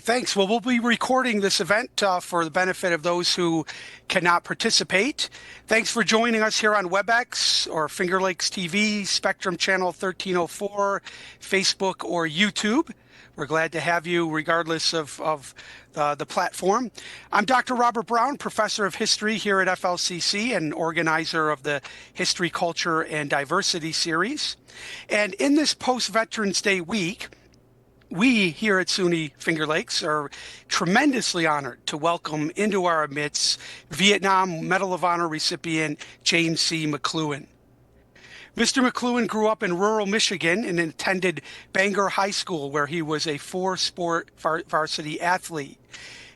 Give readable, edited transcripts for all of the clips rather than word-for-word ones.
Thanks. Well, we'll be recording this event for the benefit of those who cannot participate. Thanks for joining us here on WebEx or Finger Lakes TV, Spectrum Channel 1304, Facebook, or YouTube. We're glad to have you regardless of the platform. I'm Dr. Robert Brown, Professor of History here at FLCC and organizer of the History, Culture, and Diversity series. And in this post-Veterans Day week, we here at SUNY Finger Lakes are tremendously honored to welcome into our midst Vietnam Medal of Honor recipient James C. McCloughan. Mr. McCloughan grew up in rural Michigan and attended Bangor High School, where he was a four-sport varsity athlete.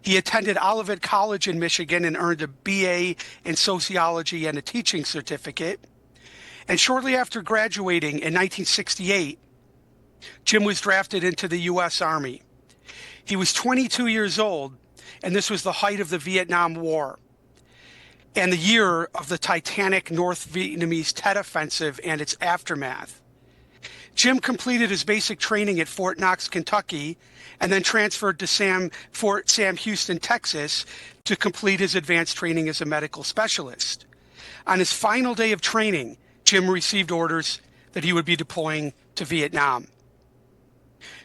He attended Olivet College in Michigan and earned a BA in sociology and a teaching certificate. And shortly after graduating in 1968, Jim was drafted into the U.S. Army. He was 22 years old, and this was the height of the Vietnam War and the year of the titanic North Vietnamese Tet Offensive and its aftermath. Jim completed his basic training at Fort Knox, Kentucky, and then transferred to Fort Sam Houston, Texas, to complete his advanced training as a medical specialist. On his final day of training, Jim received orders that he would be deploying to Vietnam.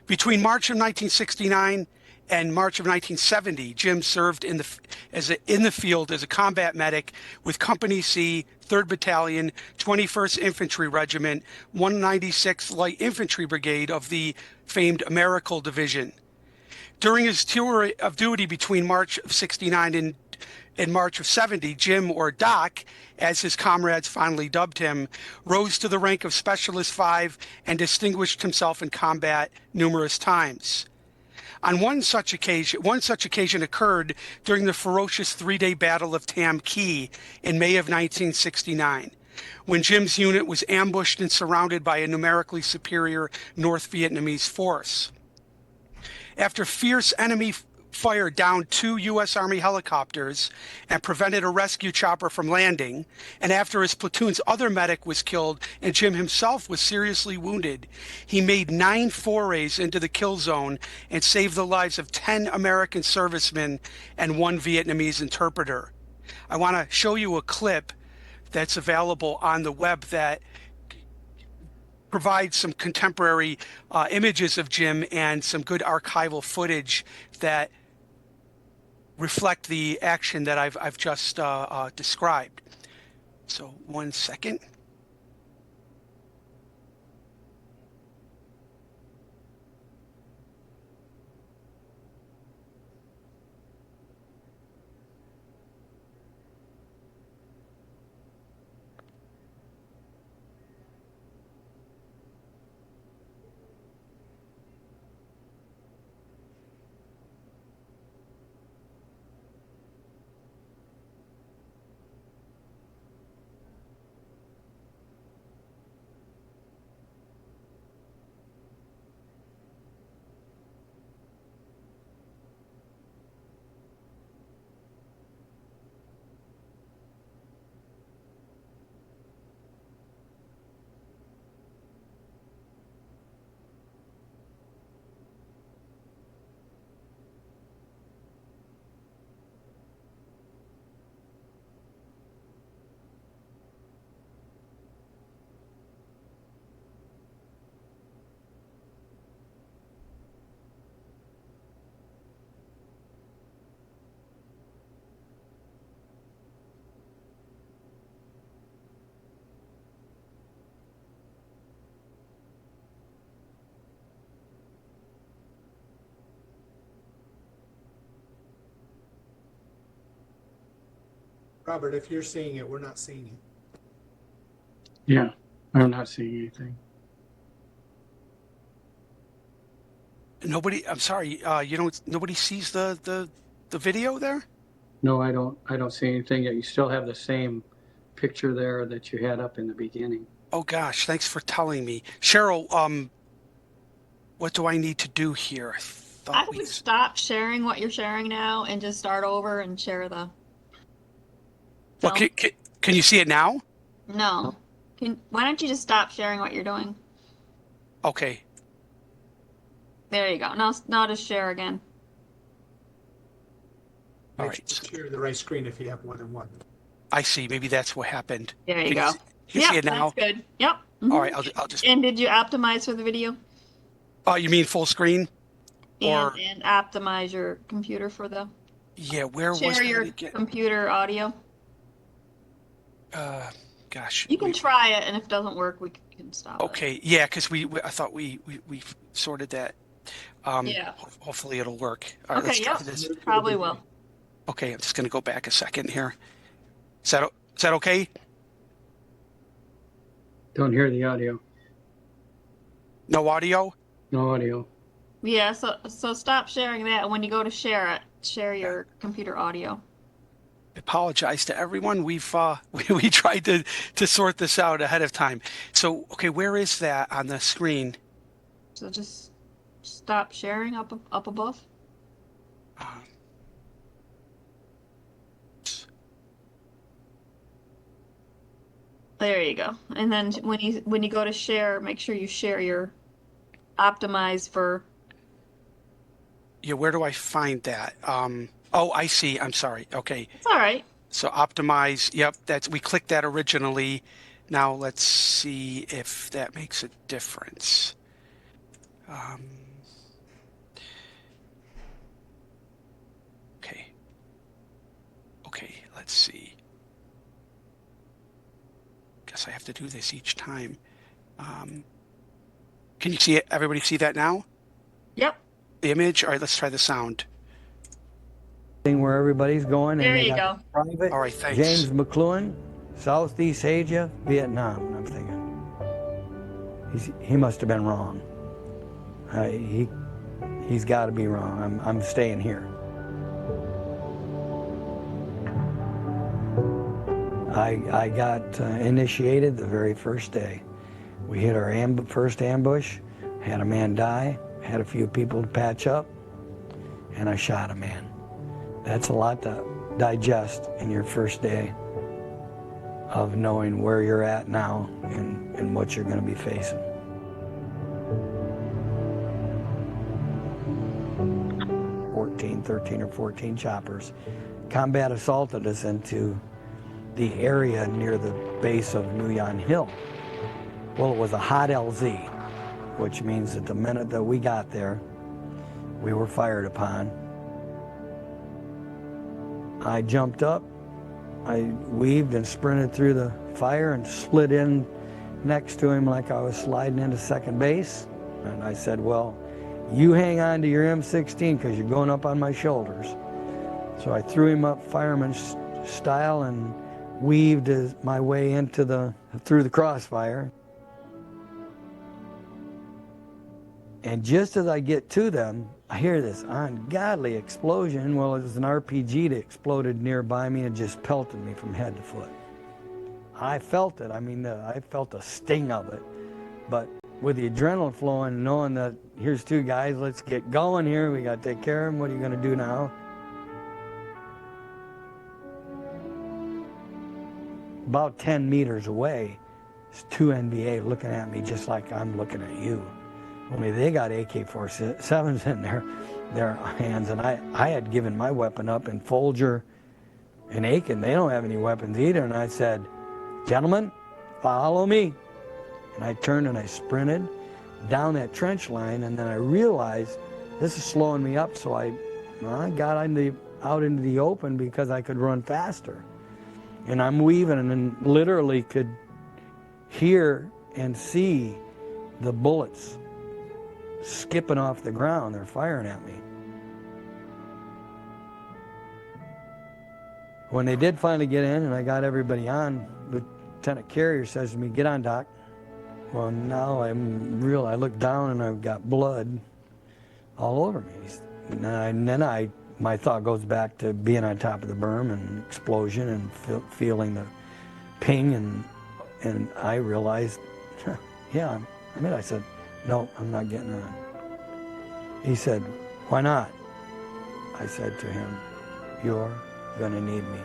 Between March of 1969 and March of 1970, Jim served in the field as a combat medic with Company C, 3rd Battalion, 21st Infantry Regiment, 196th Light Infantry Brigade of the famed Americal Division. During his tour of duty between March of 69 and March of 70, Jim, or Doc, as his comrades finally dubbed him, rose to the rank of Specialist 5 and distinguished himself in combat numerous times. On one such occasion occurred during the ferocious three-day Battle of Tam Key in May of 1969, when Jim's unit was ambushed and surrounded by a numerically superior North Vietnamese force. After fierce enemy fire downed 2 U.S. Army helicopters and prevented a rescue chopper from landing, and after his platoon's other medic was killed and Jim himself was seriously wounded, he made 9 forays into the kill zone and saved the lives of 10 American servicemen and 1 Vietnamese interpreter. I want to show you a clip that's available on the web that provides some contemporary images of Jim and some good archival footage that reflect the action that I've just described. So 1 second. Robert, if you're seeing it, we're not seeing it. Yeah, I'm not seeing anything. I'm sorry, nobody sees the video there? No, I don't see anything yet. You still have the same picture there that you had up in the beginning. Oh gosh, thanks for telling me. Cheryl, what do I need to do here? I would stop sharing what you're sharing now and just start over and share the Well, film. can you see it now? No. Why don't you just stop sharing what you're doing? Okay. There you go. Now just share again. All Makes right. it share the right screen if you have more than one. I see. Maybe that's what happened. There you Can go. you see it now? That's good. Yep. All Mhm. right. I'll just. And did you optimize for the video Oh, you mean full screen? Or and optimize your computer for the yeah, where was share that your again? computer audio? Gosh, You can try it, and if it doesn't work, we can stop it. okay, yeah, because I thought we sorted that. Yeah. Hopefully it'll work. All right, Okay. let's try Yep. this. Probably will. Okay, I'm just gonna go back a second here. Is that okay? Don't hear the audio. No audio? No audio. Yeah. So stop sharing that, and when you go to share it, share your computer audio. I apologize to everyone. We've we tried to sort this out ahead of time. So, okay, where is that on the screen? So just stop sharing up above. Uh, There you go. And then when you go to share, make sure you share your optimize for. yeah, where do I find that? Oh, I see. I'm sorry. Okay. It's all right. So optimize. Yep, we clicked that originally. Now let's see if that makes a difference. Okay. Okay, let's see. Guess I have to do this each time. Can you see it? Everybody see that now? Yep. The image? All right, let's try the sound. Where everybody's going. There and they you got go. Private All right, thanks. James McCloughan, Southeast Asia, Vietnam. And I'm thinking, he must have been wrong. He's got to be wrong. I'm staying here. I got initiated the very first day. We hit our first ambush, had a man die, had a few people to patch up, and I shot a man. That's a lot to digest in your first day of knowing where you're at now and what you're going to be facing. Thirteen or 14 choppers. Combat assaulted us into the area near the base of Nguyen Hill. Well, it was a hot LZ, which means that the minute that we got there, we were fired upon. I jumped up, I weaved and sprinted through the fire and slid in next to him like I was sliding into second base. And I said, well, you hang on to your M16 because you're going up on my shoulders. So I threw him up fireman style and weaved my way through the crossfire. And just as I get to them, I hear this ungodly explosion. Well, it was an RPG that exploded nearby me and just pelted me from head to foot. I felt it. I mean, I felt the sting of it. But with the adrenaline flowing, knowing that here's two guys, let's get going here. We got to take care of them. What are you going to do now? About 10 meters away, there's two NBA looking at me just like I'm looking at you. Only they got AK-47s in their hands, and I had given my weapon up, and Folger and Aiken, they don't have any weapons either. And I said, gentlemen, follow me. And I turned and I sprinted down that trench line, and then I realized this is slowing me up, so I got out into the open because I could run faster. And I'm weaving and literally could hear and see the bullets skipping off the ground. They're firing at me. When they did finally get in and I got everybody on, Lieutenant Carrier says to me, get on, Doc. Well, now I look down and I've got blood all over me. And then my thought goes back to being on top of the berm and explosion and feeling the ping, and I realized, yeah, I said, no, I'm not getting on. He said, why not? I said to him, you're gonna need me.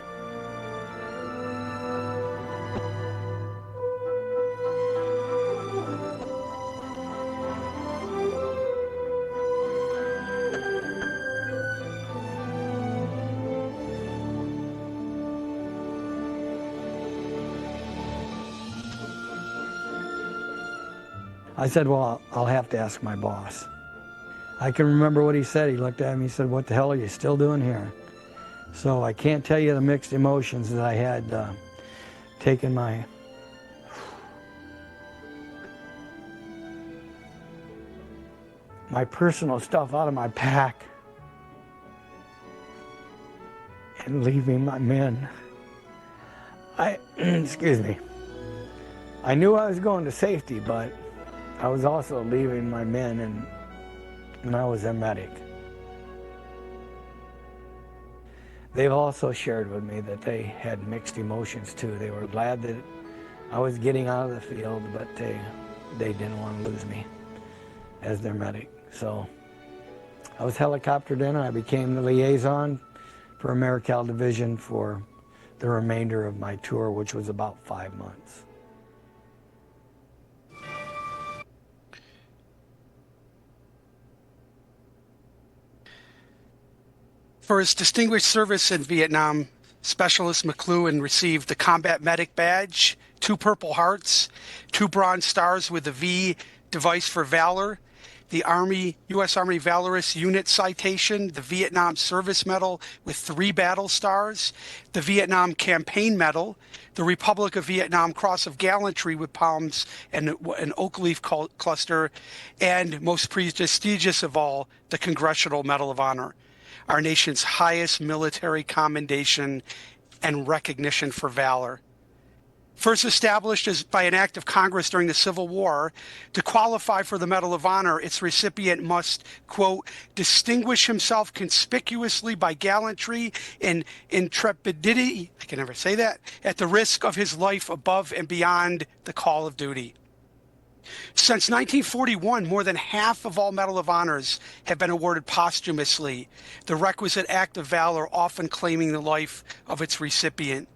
I said, well, I'll have to ask my boss. I can remember what he said. He looked at me, he said, what the hell are you still doing here? So I can't tell you the mixed emotions that I had taken my personal stuff out of my pack and leaving my men. Excuse me. I knew I was going to safety, but I was also leaving my men, and I was their medic. They've also shared with me that they had mixed emotions too. They were glad that I was getting out of the field, but they didn't want to lose me as their medic. So I was helicoptered in, and I became the liaison for AmeriCal Division for the remainder of my tour, which was about 5 months. For his distinguished service in Vietnam, Specialist McCloughan received the Combat Medic Badge, 2 Purple Hearts, 2 Bronze Stars with the V device for Valor, the U.S. Army Valorous Unit Citation, the Vietnam Service Medal with 3 Battle Stars, the Vietnam Campaign Medal, the Republic of Vietnam Cross of Gallantry with palms and an oak leaf cluster, and most prestigious of all, the Congressional Medal of Honor, our nation's highest military commendation and recognition for valor. First established by an act of Congress during the Civil War, to qualify for the Medal of Honor, its recipient must, quote, distinguish himself conspicuously by gallantry and intrepidity, I can never say that, at the risk of his life above and beyond the call of duty. Since 1941, more than half of all Medal of Honors have been awarded posthumously, the requisite act of valor often claiming the life of its recipient.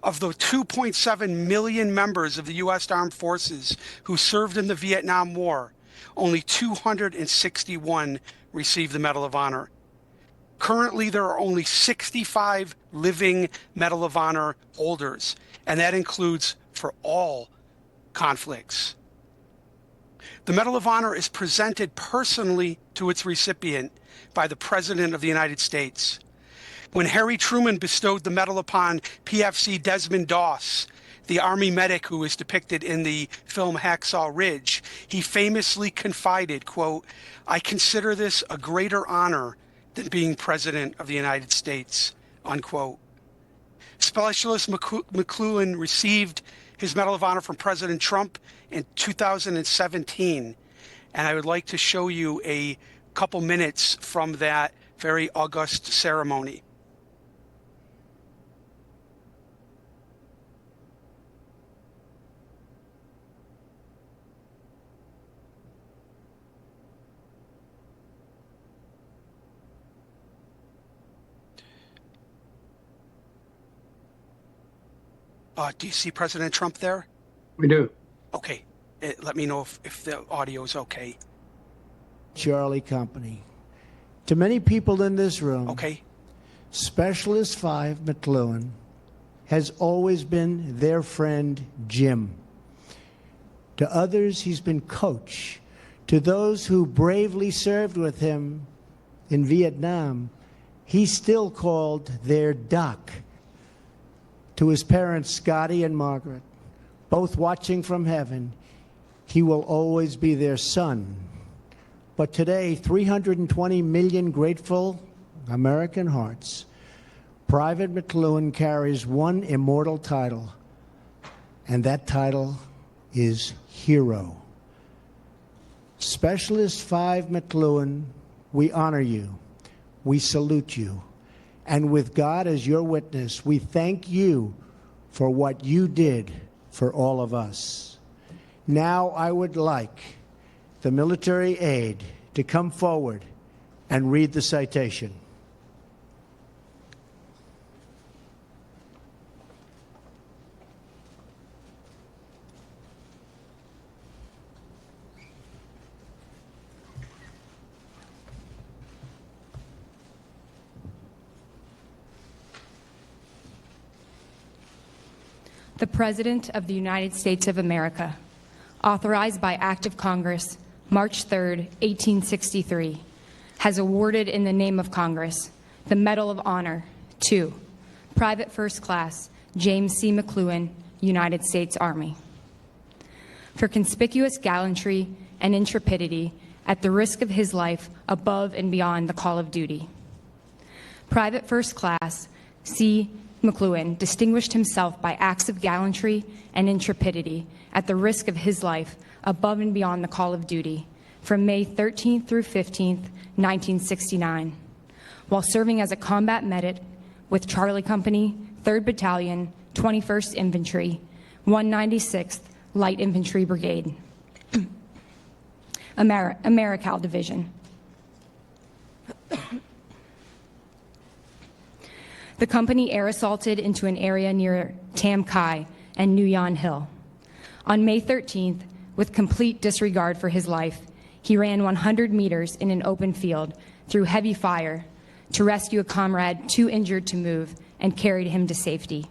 Of the 2.7 million members of the U.S. Armed Forces who served in the Vietnam War, only 261 received the Medal of Honor. Currently, there are only 65 living Medal of Honor holders, and that includes for all conflicts. The Medal of Honor is presented personally to its recipient by the President of the United States. When Harry Truman bestowed the medal upon PFC Desmond Doss, the Army medic who is depicted in the film Hacksaw Ridge, he famously confided, quote, I consider this a greater honor than being President of the United States, unquote. Specialist McCloughan received his Medal of Honor from President Trump in 2017, and I would like to show you a couple minutes from that very august ceremony. Do you see President Trump there? We do. Okay. Let me know if the audio is okay. Charlie Company. To many people in this room, Okay. Specialist 5 McCloughan has always been their friend Jim. To others, he's been coach. To those who bravely served with him in Vietnam, he's still called their doc. To his parents, Scotty and Margaret, both watching from heaven, he will always be their son. But today, 320 million grateful American hearts, Private McCloughan carries one immortal title, and that title is Hero. Specialist 5 McCloughan, we honor you, we salute you, and with God as your witness, we thank you for what you did for all of us. Now I would like the military aide to come forward and read the citation. The President of the United States of America. authorized by Act of Congress, March 3, 1863, has awarded in the name of Congress the Medal of Honor to Private First Class James C. McCloughan, United States Army, for conspicuous gallantry and intrepidity at the risk of his life above and beyond the call of duty. Private First Class C. McCloughan distinguished himself by acts of gallantry and intrepidity at the risk of his life above and beyond the call of duty from May 13th through 15th, 1969, while serving as a combat medic with Charlie Company, 3rd Battalion, 21st Infantry, 196th Light Infantry Brigade, Americal Division. The company air assaulted into an area near Tam Kai and Nguyen Hill. On May 13th, with complete disregard for his life, he ran 100 meters in an open field through heavy fire to rescue a comrade too injured to move and carried him to safety.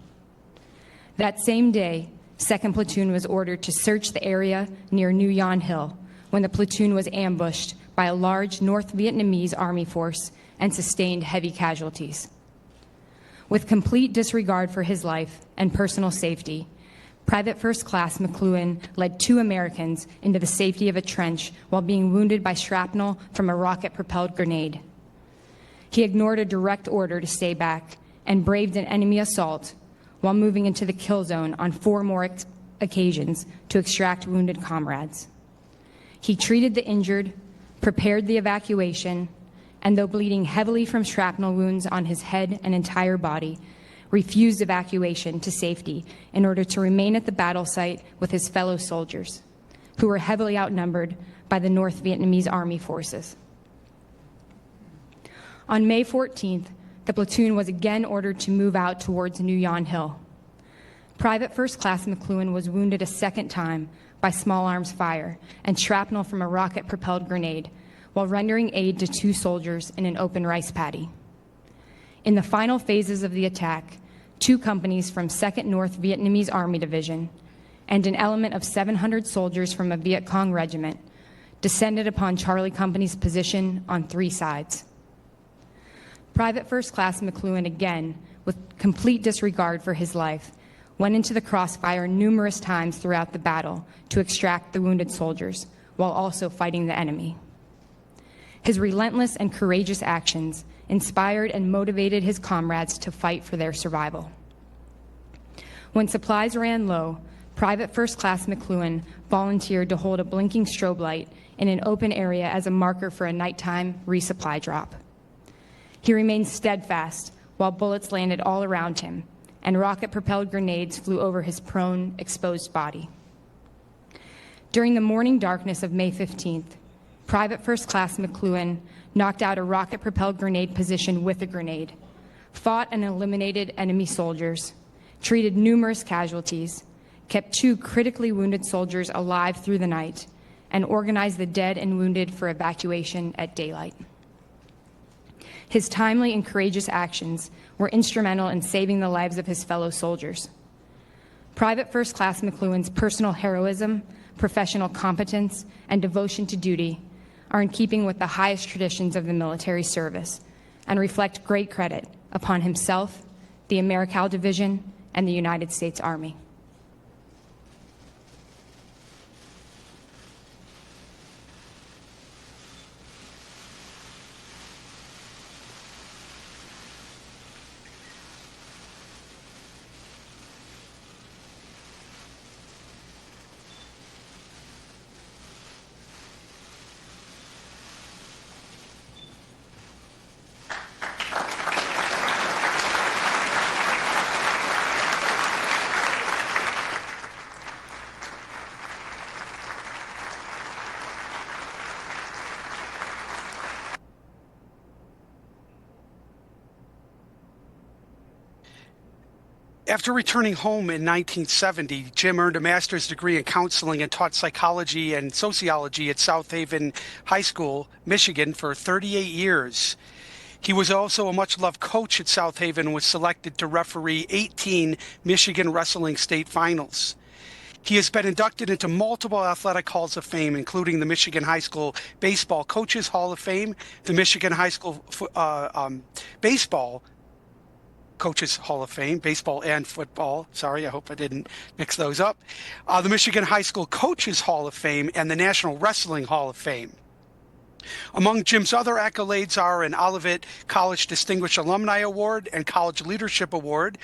That same day, 2nd Platoon was ordered to search the area near Nguyen Hill when the platoon was ambushed by a large North Vietnamese Army force and sustained heavy casualties. With complete disregard for his life and personal safety, Private First Class McCloughan led 2 Americans into the safety of a trench while being wounded by shrapnel from a rocket-propelled grenade. He ignored a direct order to stay back and braved an enemy assault while moving into the kill zone on 4 more occasions to extract wounded comrades. He treated the injured, prepared the evacuation, and though bleeding heavily from shrapnel wounds on his head and entire body, refused evacuation to safety in order to remain at the battle site with his fellow soldiers, who were heavily outnumbered by the North Vietnamese Army forces. On May 14th, the platoon was again ordered to move out towards Nguyen Hill. Private First Class McCloughan was wounded a second time by small arms fire and shrapnel from a rocket-propelled grenade while rendering aid to 2 soldiers in an open rice paddy. In the final phases of the attack, 2 companies from 2nd North Vietnamese Army Division and an element of 700 soldiers from a Viet Cong regiment descended upon Charlie Company's position on 3 sides. Private First Class McCloughan, again, with complete disregard for his life, went into the crossfire numerous times throughout the battle to extract the wounded soldiers, while also fighting the enemy. His relentless and courageous actions inspired and motivated his comrades to fight for their survival. When supplies ran low, Private First Class McCloughan volunteered to hold a blinking strobe light in an open area as a marker for a nighttime resupply drop. He remained steadfast while bullets landed all around him and rocket-propelled grenades flew over his prone, exposed body. During the morning darkness of May 15th, Private First Class McCloughan knocked out a rocket-propelled grenade position with a grenade, fought and eliminated enemy soldiers, treated numerous casualties, kept 2 critically wounded soldiers alive through the night, and organized the dead and wounded for evacuation at daylight. His timely and courageous actions were instrumental in saving the lives of his fellow soldiers. Private First Class McCloughan's personal heroism, professional competence, and devotion to duty are in keeping with the highest traditions of the military service and reflect great credit upon himself, the Americal Division, and the United States Army. After returning home in 1970, Jim earned a master's degree in counseling and taught psychology and sociology at South Haven High School, Michigan, for 38 years. He was also a much-loved coach at South Haven and was selected to referee 18 Michigan wrestling state finals. He has been inducted into multiple athletic halls of fame, including the Michigan High School Baseball Coaches Hall of Fame, the Michigan High School Baseball Coaches Hall of Fame, baseball and football. Sorry, I hope I didn't mix those up. The Michigan High School Coaches Hall of Fame and the National Wrestling Hall of Fame. Among Jim's other accolades are an Olivet College Distinguished Alumni Award and College Leadership Award,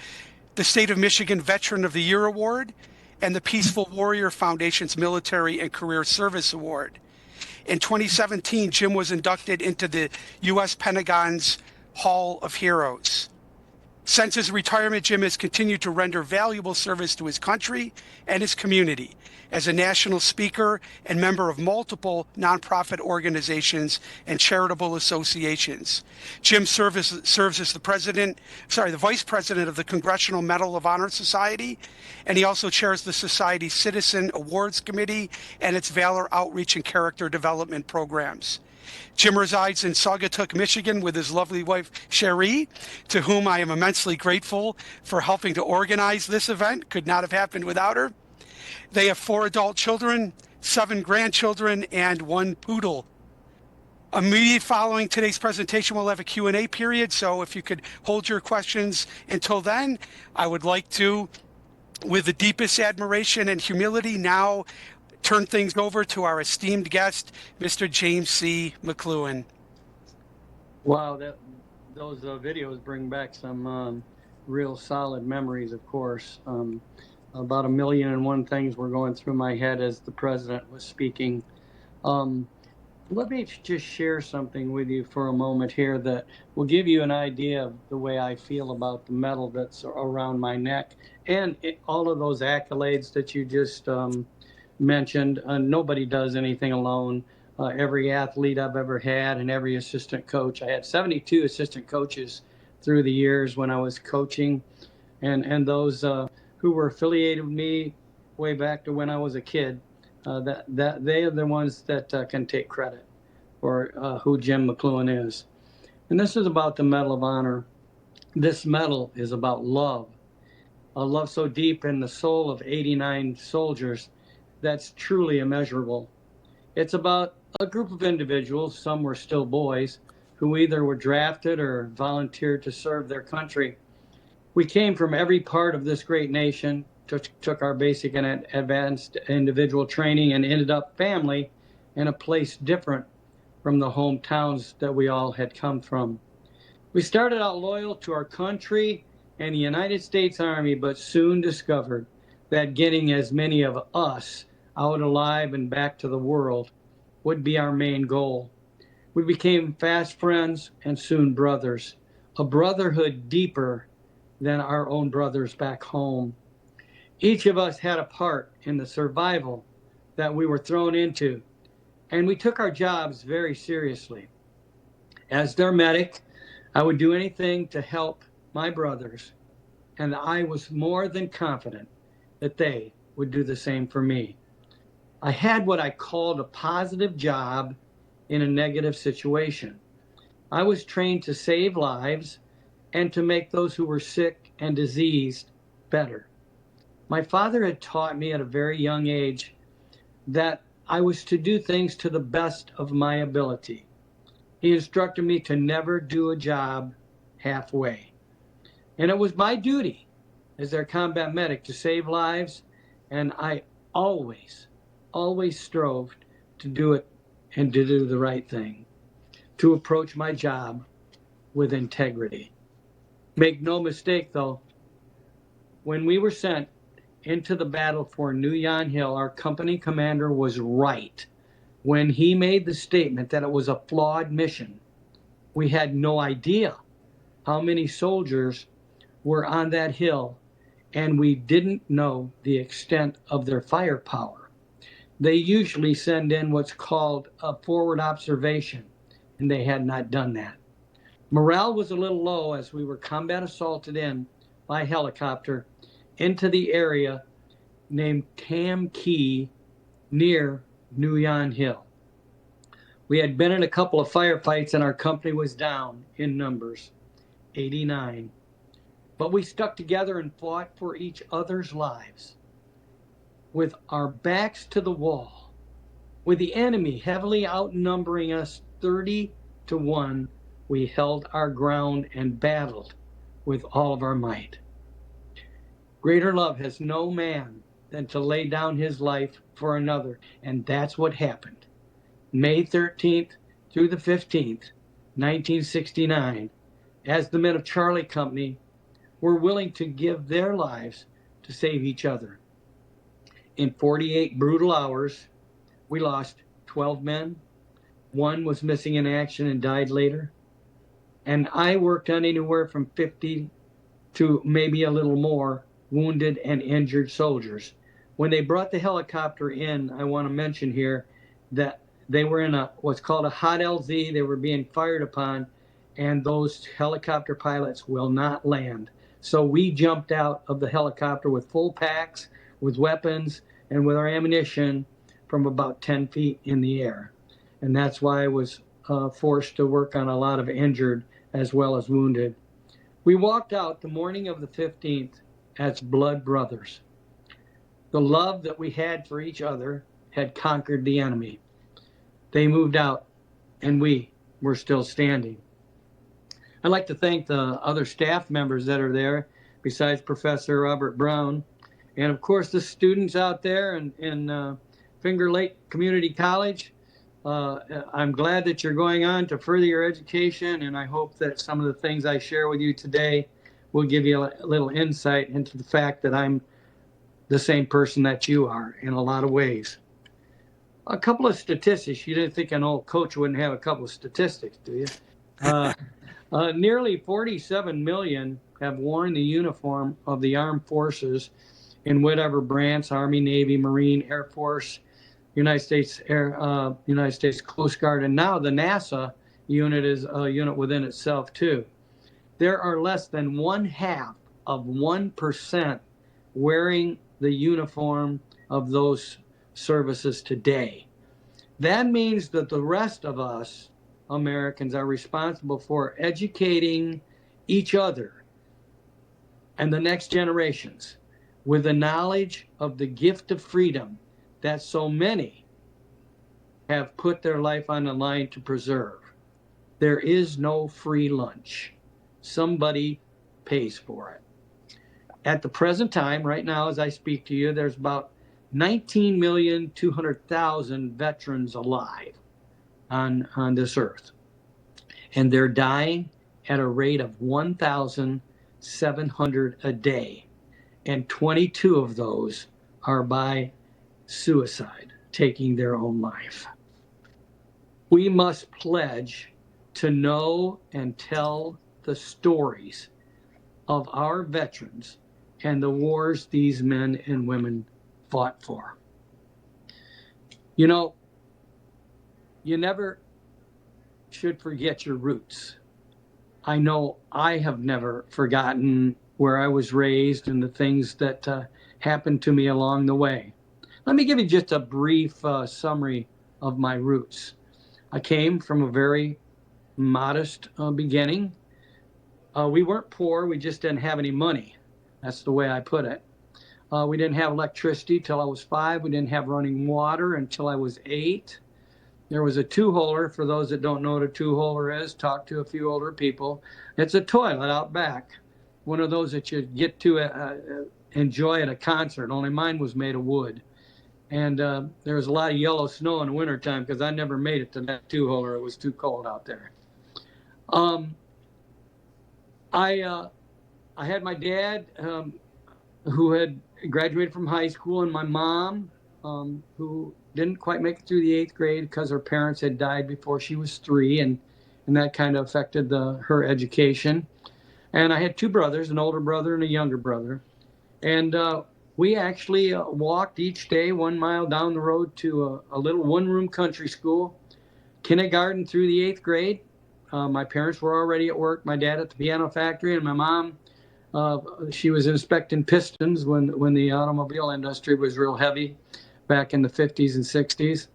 the State of Michigan Veteran of the Year Award, and the Peaceful Warrior Foundation's Military and Career Service Award. In 2017, Jim was inducted into the U.S. Pentagon's Hall of Heroes. Since his retirement, Jim has continued to render valuable service to his country and his community as a national speaker and member of multiple nonprofit organizations and charitable associations. Jim serves as the vice president of the Congressional Medal of Honor Society, and he also chairs the Society's Citizen Awards Committee and its Valor Outreach and Character Development programs. Jim resides in Saugatuck, Michigan with his lovely wife, Cherie, to whom I am immensely grateful for helping to organize this event. Could not have happened without her. They have 4 adult children, 7 grandchildren, and 1 poodle. Immediately following today's presentation, we'll have a Q&A period, so if you could hold your questions until then, I would like to, with the deepest admiration and humility, now turn things over to our esteemed guest, Mr. James C. McCloughan. Wow, those videos bring back some real solid memories, of course. About 1,000,001 things were going through my head as the president was speaking. Let me just share something with you for a moment here that will give you an idea of the way I feel about the medal that's around my neck and all of those accolades that you just mentioned. Nobody does anything alone. Every athlete I've ever had and every assistant coach. I had 72 assistant coaches through the years when I was coaching, and those who were affiliated with me way back to when I was a kid, that they are the ones that can take credit for who Jim McCloughan is. And this is about the Medal of Honor. This medal is about love, a love so deep in the soul of 89 soldiers that's truly immeasurable. It's about a group of individuals, some were still boys, who either were drafted or volunteered to serve their country. We came from every part of this great nation, took our basic and advanced individual training, and ended up family in a place different from the hometowns that we all had come from. We started out loyal to our country and the United States Army, but soon discovered that getting as many of us out alive and back to the world would be our main goal. We became fast friends and soon brothers, a brotherhood deeper than our own brothers back home. Each of us had a part in the survival that we were thrown into, and we took our jobs very seriously. As their medic, I would do anything to help my brothers, and I was more than confident that they would do the same for me. I had what I called a positive job in a negative situation. I was trained to save lives and to make those who were sick and diseased better. My father had taught me at a very young age that I was to do things to the best of my ability. He instructed me to never do a job halfway. And it was my duty as their combat medic to save lives, and I always strove to do it and to do the right thing, to approach my job with integrity. Make no mistake, though, when we were sent into the battle for New Yon Hill, our company commander was right when he made the statement that it was a flawed mission. We had no idea how many soldiers were on that hill, and we didn't know the extent of their firepower. They usually send in what's called a forward observation, and they had not done that. Morale was a little low as we were combat assaulted in by helicopter into the area named Tam Key near New Yon Hill. We had been in a couple of firefights and our company was down in numbers, 89. But we stuck together and fought for each other's lives. with our backs to the wall, with the enemy heavily outnumbering us 30-1, we held our ground and battled with all of our might. Greater love has no man than to lay down his life for another, and that's what happened. May 13th through the 15th, 1969, as the men of Charlie Company were willing to give their lives to save each other. In 48 brutal hours, we lost 12 men. One was missing in action and died later. And I worked on anywhere from 50 to maybe a little more wounded and injured soldiers. When they brought the helicopter in, I want to mention here that they were in what's called a hot LZ. They were being fired upon, and those helicopter pilots will not land. So we jumped out of the helicopter with full packs, with weapons, and with our ammunition from about 10 feet in the air. And that's why I was forced to work on a lot of injured as well as wounded. We walked out the morning of the 15th as blood brothers. The love that we had for each other had conquered the enemy. They moved out, and we were still standing. I'd like to thank the other staff members that are there, besides Professor Robert Brown, and of course the students out there in Finger Lake Community College. I'm glad that you're going on to further your education, and I hope that some of the things I share with you today will give you a little insight into the fact that I'm the same person that you are in a lot of ways. A couple of statistics. You didn't think an old coach wouldn't have a couple of statistics, do you? Nearly 47 million have worn the uniform of the armed forces in whatever branch: Army, Navy, Marine, Air Force, United States Coast Guard, and now the NASA unit is a unit within itself too. There are less than 0.5% wearing the uniform of those services today. That means that the rest of us Americans are responsible for educating each other and the next generations with the knowledge of the gift of freedom that so many have put their life on the line to preserve. There is no free lunch. Somebody pays for it. At the present time, right now, as I speak to you, there's about 19,200,000 veterans alive on this earth. And they're dying at a rate of 1,700 a day. And 22 of those are by suicide, taking their own life. We must pledge to know and tell the stories of our veterans and the wars these men and women fought for. You know, you never should forget your roots. I know I have never forgotten where I was raised and the things that happened to me along the way. Let me give you just a brief summary of my roots. I came from a very modest beginning. We weren't poor, we just didn't have any money. That's the way I put it. We didn't have electricity till I was 5. We didn't have running water until I was 8. There was a two-holer. For those that don't know what a two-holer is, talk to a few older people. It's a toilet out back, one of those that you get to enjoy at a concert, only mine was made of wood. And there was a lot of yellow snow in the wintertime because I never made it to that two-holer. It was too cold out there. I had my dad who had graduated from high school, and my mom who didn't quite make it through the 8th grade because her parents had died before she was 3, and that kind of affected her education. And I had 2 brothers, an older brother and a younger brother. And we actually walked each day 1 mile down the road to a little one-room country school, kindergarten through the 8th grade. My parents were already at work, my dad at the piano factory, and my mom, she was inspecting pistons when the automobile industry was real heavy back in the 50s and 60s.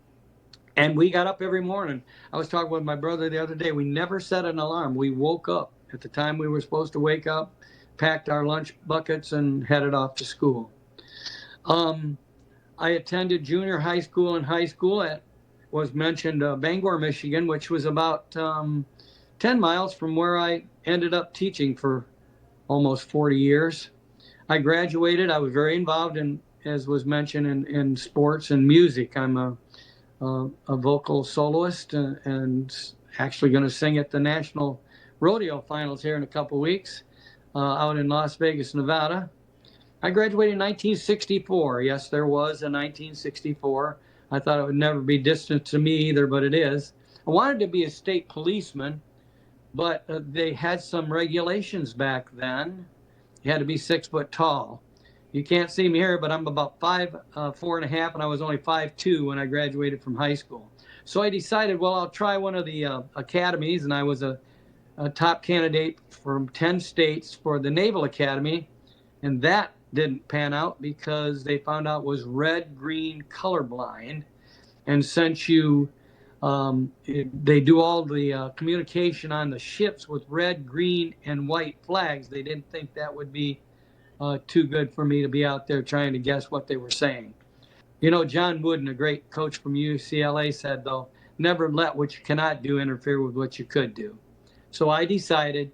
And we got up every morning. I was talking with my brother the other day. We never set an alarm. We woke up at the time we were supposed to wake up, packed our lunch buckets, and headed off to school. I attended junior high school and high school at, was mentioned, Bangor, Michigan, which was about 10 miles from where I ended up teaching for almost 40 years. I graduated. I was very involved in, as was mentioned, in sports and music. I'm a vocal soloist and actually going to sing at the National Rodeo Finals here in a couple weeks out in Las Vegas, Nevada. I graduated in 1964. Yes, there was a 1964. I thought it would never be distant to me either, but it is. I wanted to be a state policeman, but they had some regulations back then. You had to be 6 foot tall. You can't see me here, but I'm about 4.5, and I was only 5'2" when I graduated from high school. So I decided, well, I'll try one of the academies, and I was a top candidate from 10 states for the Naval Academy, and that didn't pan out because they found out was red-green colorblind, and since you they do all the communication on the ships with red, green, and white flags, they didn't think that would be too good for me to be out there trying to guess what they were saying. You know, John Wooden, a great coach from UCLA, said, though, never let what you cannot do interfere with what you could do. So I decided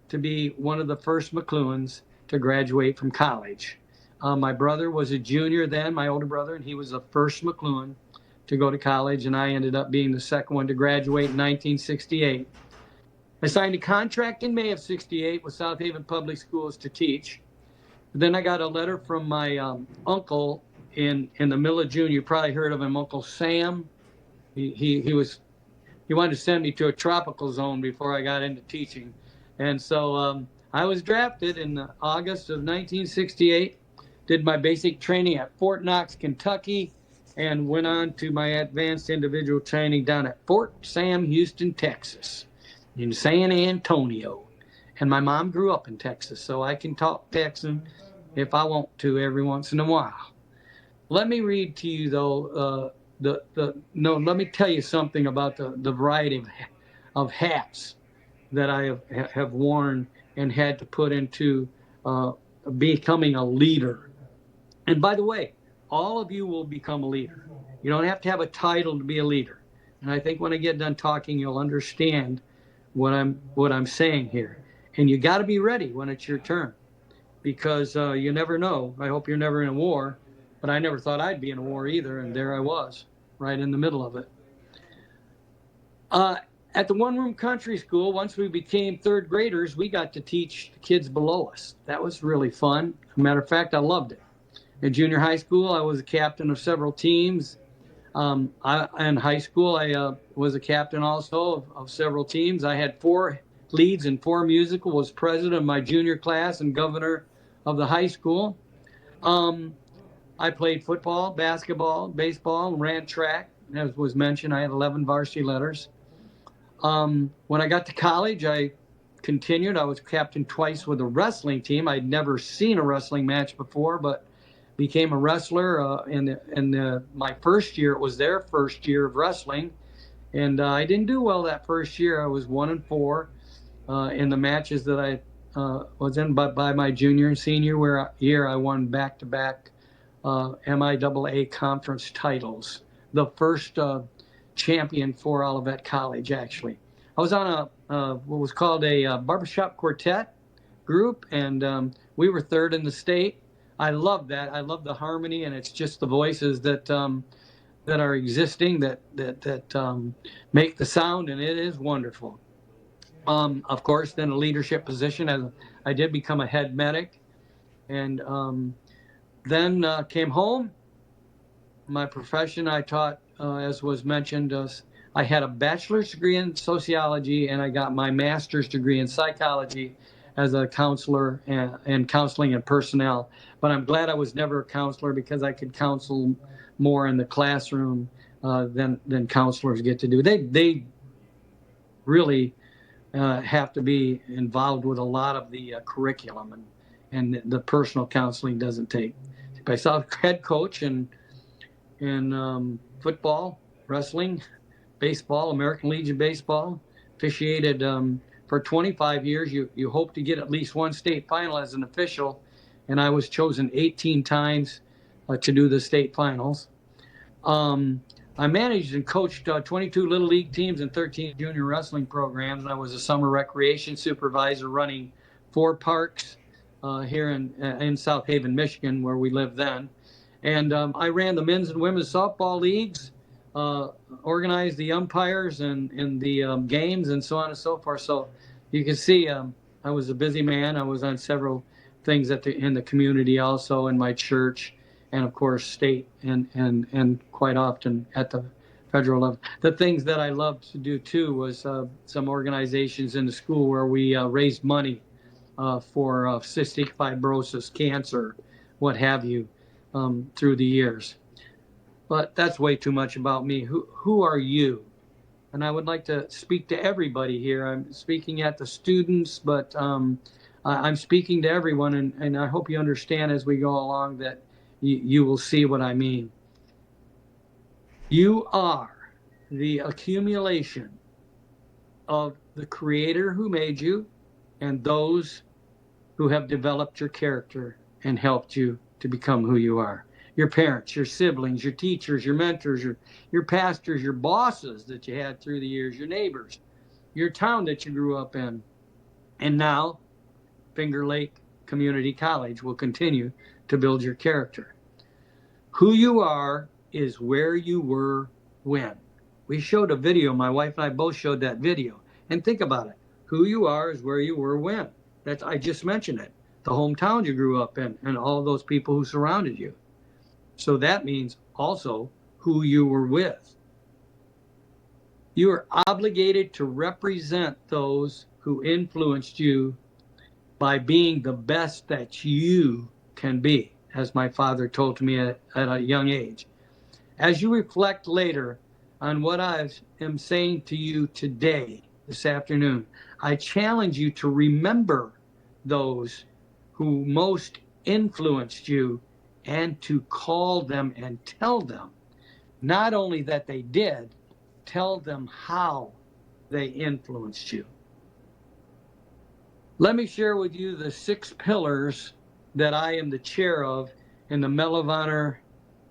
to be one of the first McCloughans to graduate from college. My brother was a junior then, my older brother, and he was the first McCloughan to go to college, and I ended up being the second one to graduate in 1968. I signed a contract in May of '68 with South Haven Public Schools to teach. Then I got a letter from my uncle in the middle of June. You probably heard of him, Uncle Sam. He wanted to send me to a tropical zone before I got into teaching. And so I was drafted in August of 1968, did my basic training at Fort Knox, Kentucky, and went on to my advanced individual training down at Fort Sam Houston, Texas, in San Antonio. And my mom grew up in Texas, so I can talk Texan if I want to every once in a while. Let me read to you, though, let me tell you something about the variety of hats that I have worn and had to put into becoming a leader. And by the way, all of you will become a leader. You don't have to have a title to be a leader. And I think when I get done talking, you'll understand what I'm saying here. And you got to be ready when it's your turn, because you never know. I hope you're never in a war, but I never thought I'd be in a war either, and there I was, right in the middle of it. At the one-room country school, once we became third graders, we got to teach the kids below us. That was really fun. As a matter of fact, I loved it. In junior high school, I was a captain of several teams. In high school, I was a captain also of several teams. I had 4 leads in 4 musicals, was president of my junior class and governor of the high school. I played football, basketball, baseball, and ran track. As was mentioned, I had 11 varsity letters. When I got to college, I continued. I was captain twice with a wrestling team. I'd never seen a wrestling match before, but became a wrestler in my first year. It was their first year of wrestling, and I didn't do well that first year. I was 1-4 in the matches that I was in. But by my junior and senior year, I won back-to-back MIAA conference titles. The first champion for Olivet College, actually. I was on what was called a barbershop quartet group, and we were third in the state. I love that. I love the harmony, and it's just the voices that are existing that make the sound, and it is wonderful. Of course, then a leadership position, as I did become a head medic, and then came home. My profession, I taught, as was mentioned, I had a bachelor's degree in sociology, and I got my master's degree in psychology as a counselor and counseling and personnel. But I'm glad I was never a counselor, because I could counsel more in the classroom than counselors get to do. They really have to be involved with a lot of the curriculum, and the personal counseling doesn't take. I saw a head coach in football, wrestling, baseball, American Legion baseball, officiated for 25 years. You hope to get at least one state final as an official, and I was chosen 18 times to do the state finals. I managed and coached 22 Little League teams and 13 junior wrestling programs. I was a summer recreation supervisor running 4 parks here in South Haven, Michigan, where we lived then. And I ran the men's and women's softball leagues, organized the umpires and the games and so on and so forth. So you can see I was a busy man. I was on several things in the community, also in my church, and of course state and quite often at the federal level. The things that I loved to do too was some organizations in the school where we raised money for cystic fibrosis, cancer, what have you, through the years. But that's way too much about me. Who are you? And I would like to speak to everybody here. I'm speaking at the students, but I'm speaking to everyone, and I hope you understand as we go along that you will see what I mean. You are the accumulation of the Creator who made you and those who have developed your character and helped you to become who you are. Your parents, your siblings, your teachers, your mentors, your pastors, your bosses that you had through the years, your neighbors, your town that you grew up in. And now, Finger Lake Community College will continue to build your character. Who you are is where you were when. We showed a video, my wife and I both showed that video. And think about it. Who you are is where you were when. I just mentioned it. The hometown you grew up in and all those people who surrounded you. So that means also who you were with. You are obligated to represent those who influenced you by being the best that you can be, as my father told me at a young age. As you reflect later on what I am saying to you today, this afternoon, I challenge you to remember those who most influenced you and to call them and tell them, not only that they did, tell them how they influenced you. Let me share with you the 6 pillars that I am the chair of in the Medal of Honor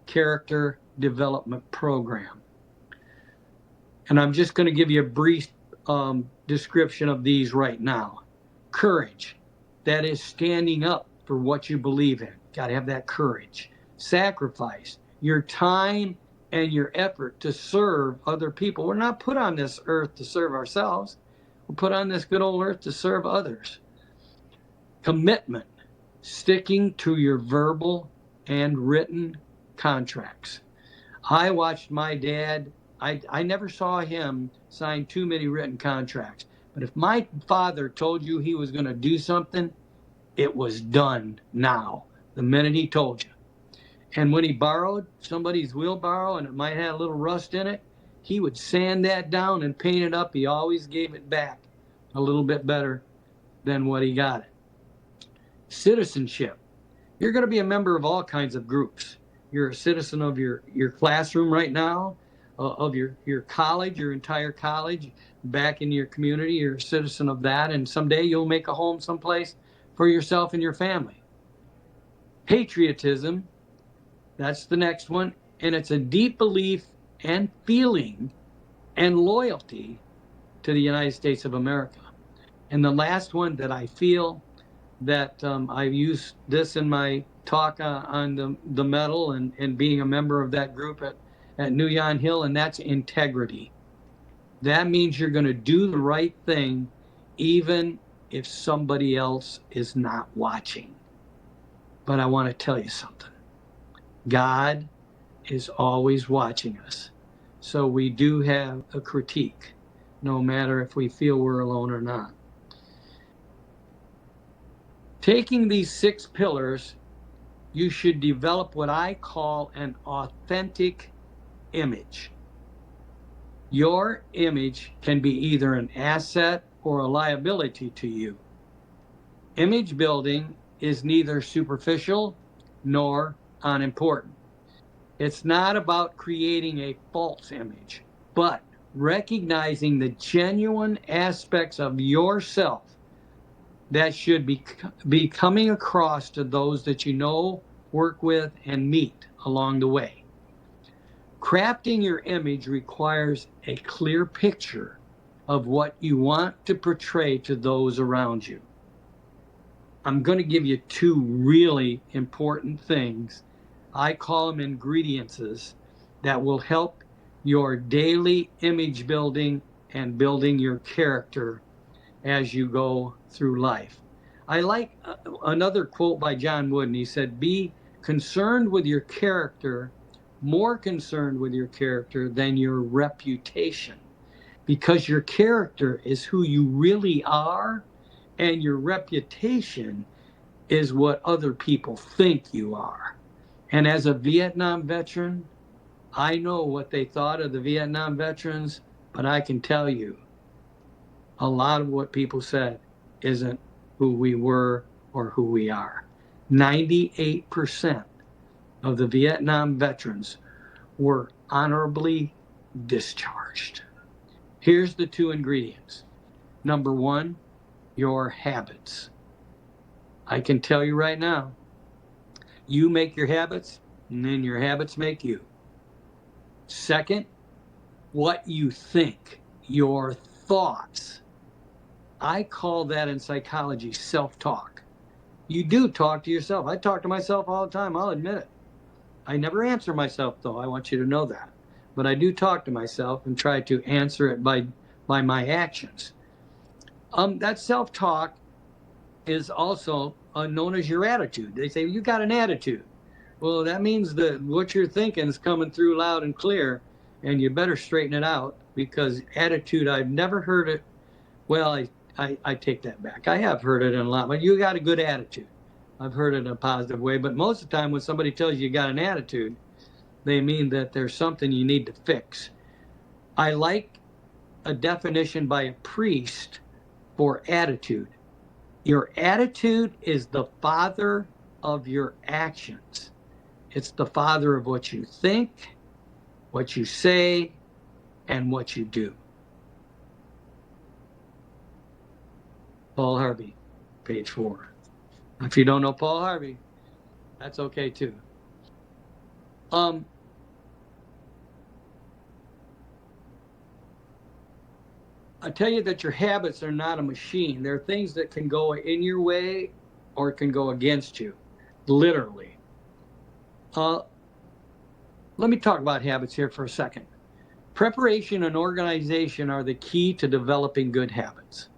Character Development Program. And I'm just going to give you a brief description of these right now. Courage, that is standing up for what you believe in. Got to have that courage. Sacrifice, your time and your effort to serve other people. We're not put on this earth to serve ourselves. We're put on this good old earth to serve others. Commitment, sticking to your verbal and written contracts. I watched my dad, I never saw him sign too many written contracts. But if my father told you he was going to do something, it was done now, the minute he told you. And when he borrowed somebody's wheelbarrow and it might have a little rust in it, he would sand that down and paint it up. He always gave it back a little bit better than what he got it. Citizenship. You're going to be a member of all kinds of groups. You're a citizen of your classroom right now, of your college, your entire college, back in your community. You're a citizen of that, and someday you'll make a home someplace for yourself and your family. Patriotism, that's the next one, and it's a deep belief and feeling and loyalty to the United States of America. And the last one that I feel that I've used this in my talk on the medal and being a member of that group at New Yon Hill, and that's integrity. That means you're going to do the right thing even if somebody else is not watching. But I want to tell you something. God is always watching us. So we do have a critique, no matter if we feel we're alone or not. Taking these 6 pillars, you should develop what I call an authentic image. Your image can be either an asset or a liability to you. Image building is neither superficial nor unimportant. It's not about creating a false image, but recognizing the genuine aspects of yourself that should be coming across to those that you know work with, and meet along the way. Crafting your image requires a clear picture of what you want to portray to those around you. I'm going to give you two really important things. I call them ingredients that will help your daily image building and building your character as you go through life. I like another quote by John Wooden. He said, "Be concerned with your character, more concerned with your character than your reputation, because your character is who you really are, and your reputation is what other people think you are." And as a Vietnam veteran, I know what they thought of the Vietnam veterans, but I can tell you, a lot of what people said isn't who we were or who we are. 98% of the Vietnam veterans were honorably discharged. Here's the two ingredients. Number one, your habits. I can tell you right now, you make your habits, and then your habits make you. Second, what you think, your thoughts. I call that in psychology self-talk. You do talk to yourself. I talk to myself all the time, I'll admit it. I never answer myself, though. I want you to know that. But I do talk to myself and try to answer it by my actions. That self-talk is also known as your attitude. They say, you got an attitude. Well, that means that what you're thinking is coming through loud and clear, and you better straighten it out, because attitude, I've never heard it. Well, I take that back. I have heard it in a lot, but you got a good attitude. I've heard it in a positive way, but most of the time when somebody tells you got an attitude, they mean that there's something you need to fix. I like a definition by a priest for attitude. Your attitude is the father of your actions. It's the father of what you think, what you say, and what you do. Paul Harvey, page 4. If you don't know Paul Harvey, that's okay too. I tell you that your habits are not a machine. They're things that can go in your way or can go against you, literally. Let me talk about habits here for a second. Preparation and organization are the key to developing good habits.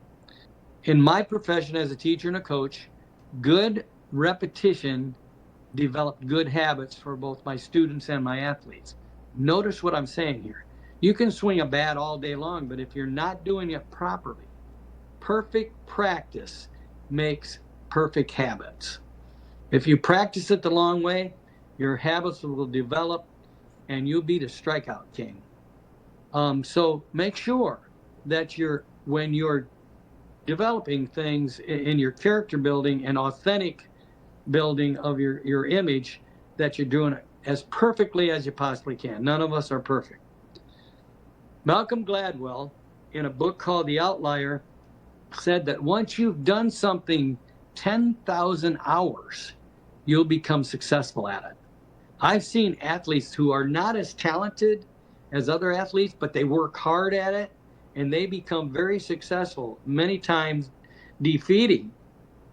In my profession as a teacher and a coach, good repetition developed good habits for both my students and my athletes. Notice what I'm saying here. You can swing a bat all day long, but if you're not doing it properly, perfect practice makes perfect habits. If you practice it the long way, your habits will develop and you'll be the strikeout king. So make sure that when you're developing things in your character building and authentic building of your image, that you're doing it as perfectly as you possibly can. None of us are perfect. Malcolm Gladwell, in a book called The Outlier, said that once you've done something 10,000 hours, you'll become successful at it. I've seen athletes who are not as talented as other athletes, but they work hard at it, and they become very successful, many times defeating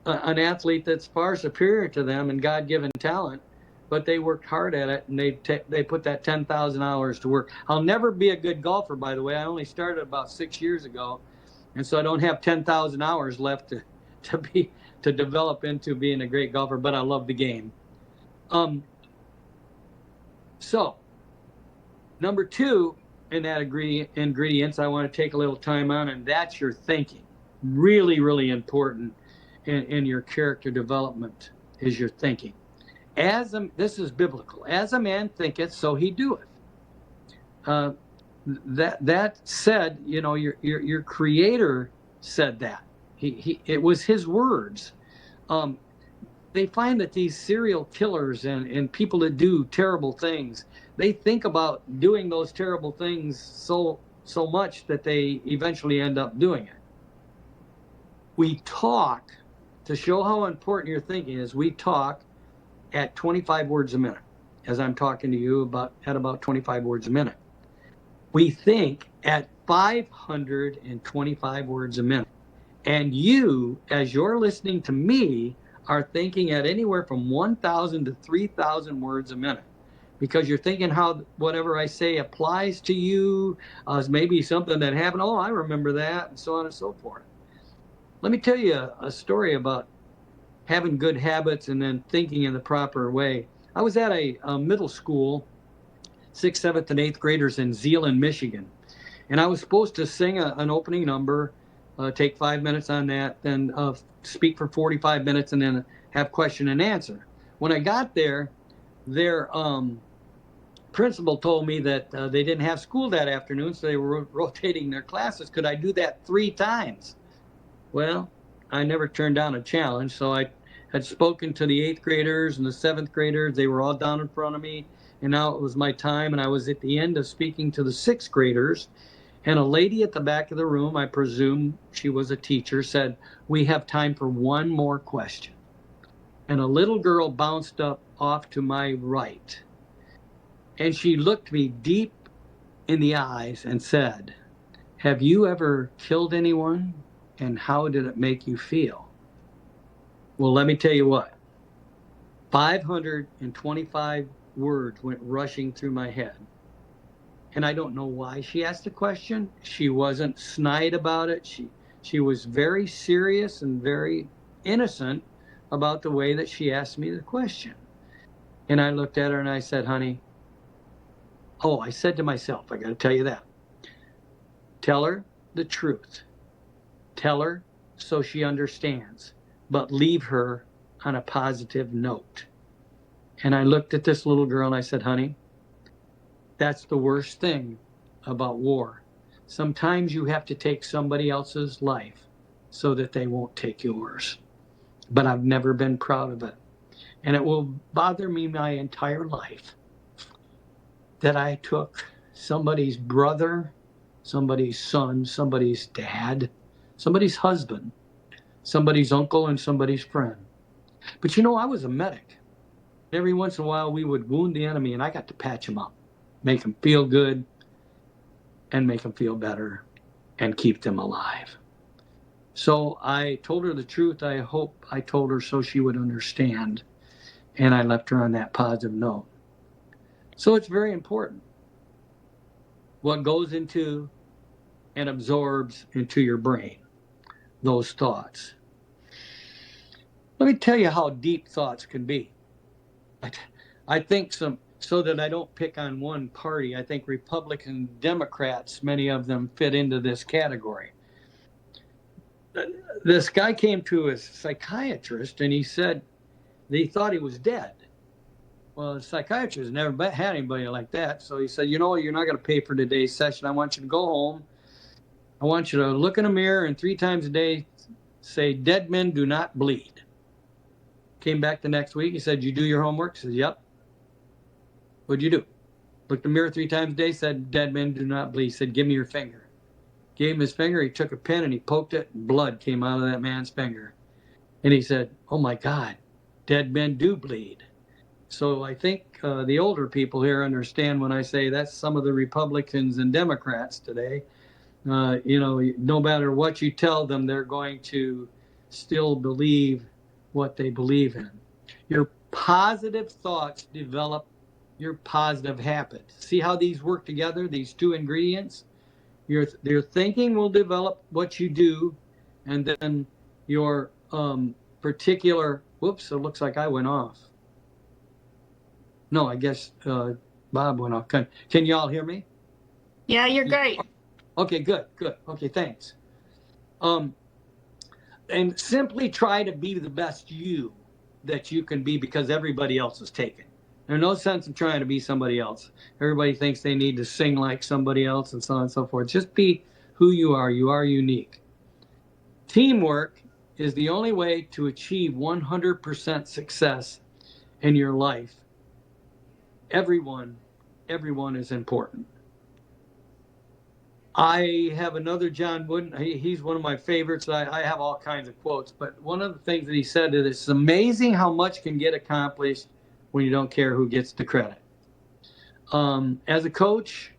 an athlete that's far superior to them in God-given talent, but they worked hard at it, and they put that 10,000 hours to work. I'll never be a good golfer, by the way. I only started about 6 years ago, and so I don't have 10,000 hours left to develop into being a great golfer, but I love the game. So, number 2 in that ingredients I want to take a little time on, and that's your thinking. Really, really important in your character development is your thinking. This is biblical. As a man thinketh, so he doeth. That said, your Creator said that. It was His words. They find that these serial killers and people that do terrible things, they think about doing those terrible things so much that they eventually end up doing it. We talk, to show how important your thinking is, we talk at 25 words a minute, as I'm talking to you at about 25 words a minute. We think at 525 words a minute. And you, as you're listening to me, are thinking at anywhere from 1,000 to 3,000 words a minute, because you're thinking how whatever I say applies to you, maybe something that happened. Oh, I remember that, and so on and so forth. Let me tell you a story about having good habits and then thinking in the proper way. I was at a middle school, 6th, 7th, and 8th graders in Zeeland, Michigan. And I was supposed to sing an opening number, take 5 minutes on that, then speak for 45 minutes, and then have question and answer. When I got there, their principal told me that they didn't have school that afternoon, so they were rotating their classes. Could I do that 3 times? Well, I never turned down a challenge, so I had spoken to the 8th graders and the 7th graders. They were all down in front of me, and now it was my time, and I was at the end of speaking to the 6th graders. And a lady at the back of the room, I presume she was a teacher, said, "We have time for one more question." And a little girl bounced up off to my right. And she looked me deep in the eyes and said, "Have you ever killed anyone? And how did it make you feel?" Well, let me tell you what. 525 words went rushing through my head. And I don't know why she asked the question. She wasn't snide about it. She was very serious and very innocent about the way that she asked me the question. And I looked at her and I said, "Honey," I said to myself, I got to tell you that. Tell her the truth. Tell her so she understands, but leave her on a positive note. And I looked at this little girl and I said, "Honey, that's the worst thing about war. Sometimes you have to take somebody else's life so that they won't take yours. But I've never been proud of it. And it will bother me my entire life that I took somebody's brother, somebody's son, somebody's dad, somebody's husband, somebody's uncle, and somebody's friend." But I was a medic. Every once in a while, we would wound the enemy, and I got to patch them up, make them feel good, and make them feel better, and keep them alive. So I told her the truth. I hope I told her so she would understand, and I left her on that positive note. So it's very important what goes into and absorbs into your brain, those thoughts. Let me tell you how deep thoughts can be. I think so that I don't pick on one party, I think Republican Democrats, many of them fit into this category. This guy came to a psychiatrist and he said he thought he was dead. Well, the psychiatrist never had anybody like that. So he said, "You're not going to pay for today's session. I want you to go home. I want you to look in a mirror and 3 times a day say, 'Dead men do not bleed.'" Came back the next week. He said, "You do your homework?" He said, "Yep." "What'd you do?" Looked in the mirror 3 times a day, said, "Dead men do not bleed." He said, "Give me your finger." Gave him his finger. He took a pen and he poked it. And blood came out of that man's finger. And he said, "Oh my God, dead men do bleed." So I think the older people here understand when I say that's some of the Republicans and Democrats today. No matter what you tell them, they're going to still believe what they believe in. Your positive thoughts develop your positive habits. See how these work together, these 2 ingredients? Your thinking will develop what you do, and then your particular, whoops, it looks like I went off. No, I guess Bob went off. Can y'all hear me? Yeah, you're great. Okay, good. Okay, thanks. And simply try to be the best you that you can be, because everybody else is taken. There's no sense in trying to be somebody else. Everybody thinks they need to sing like somebody else and so on and so forth. Just be who you are. You are unique. Teamwork is the only way to achieve 100% success in your life. Everyone is important. I have another John Wooden. He's one of my favorites. I have all kinds of quotes, but one of the things that he said is, "It's amazing how much can get accomplished when you don't care who gets the credit. As a coach,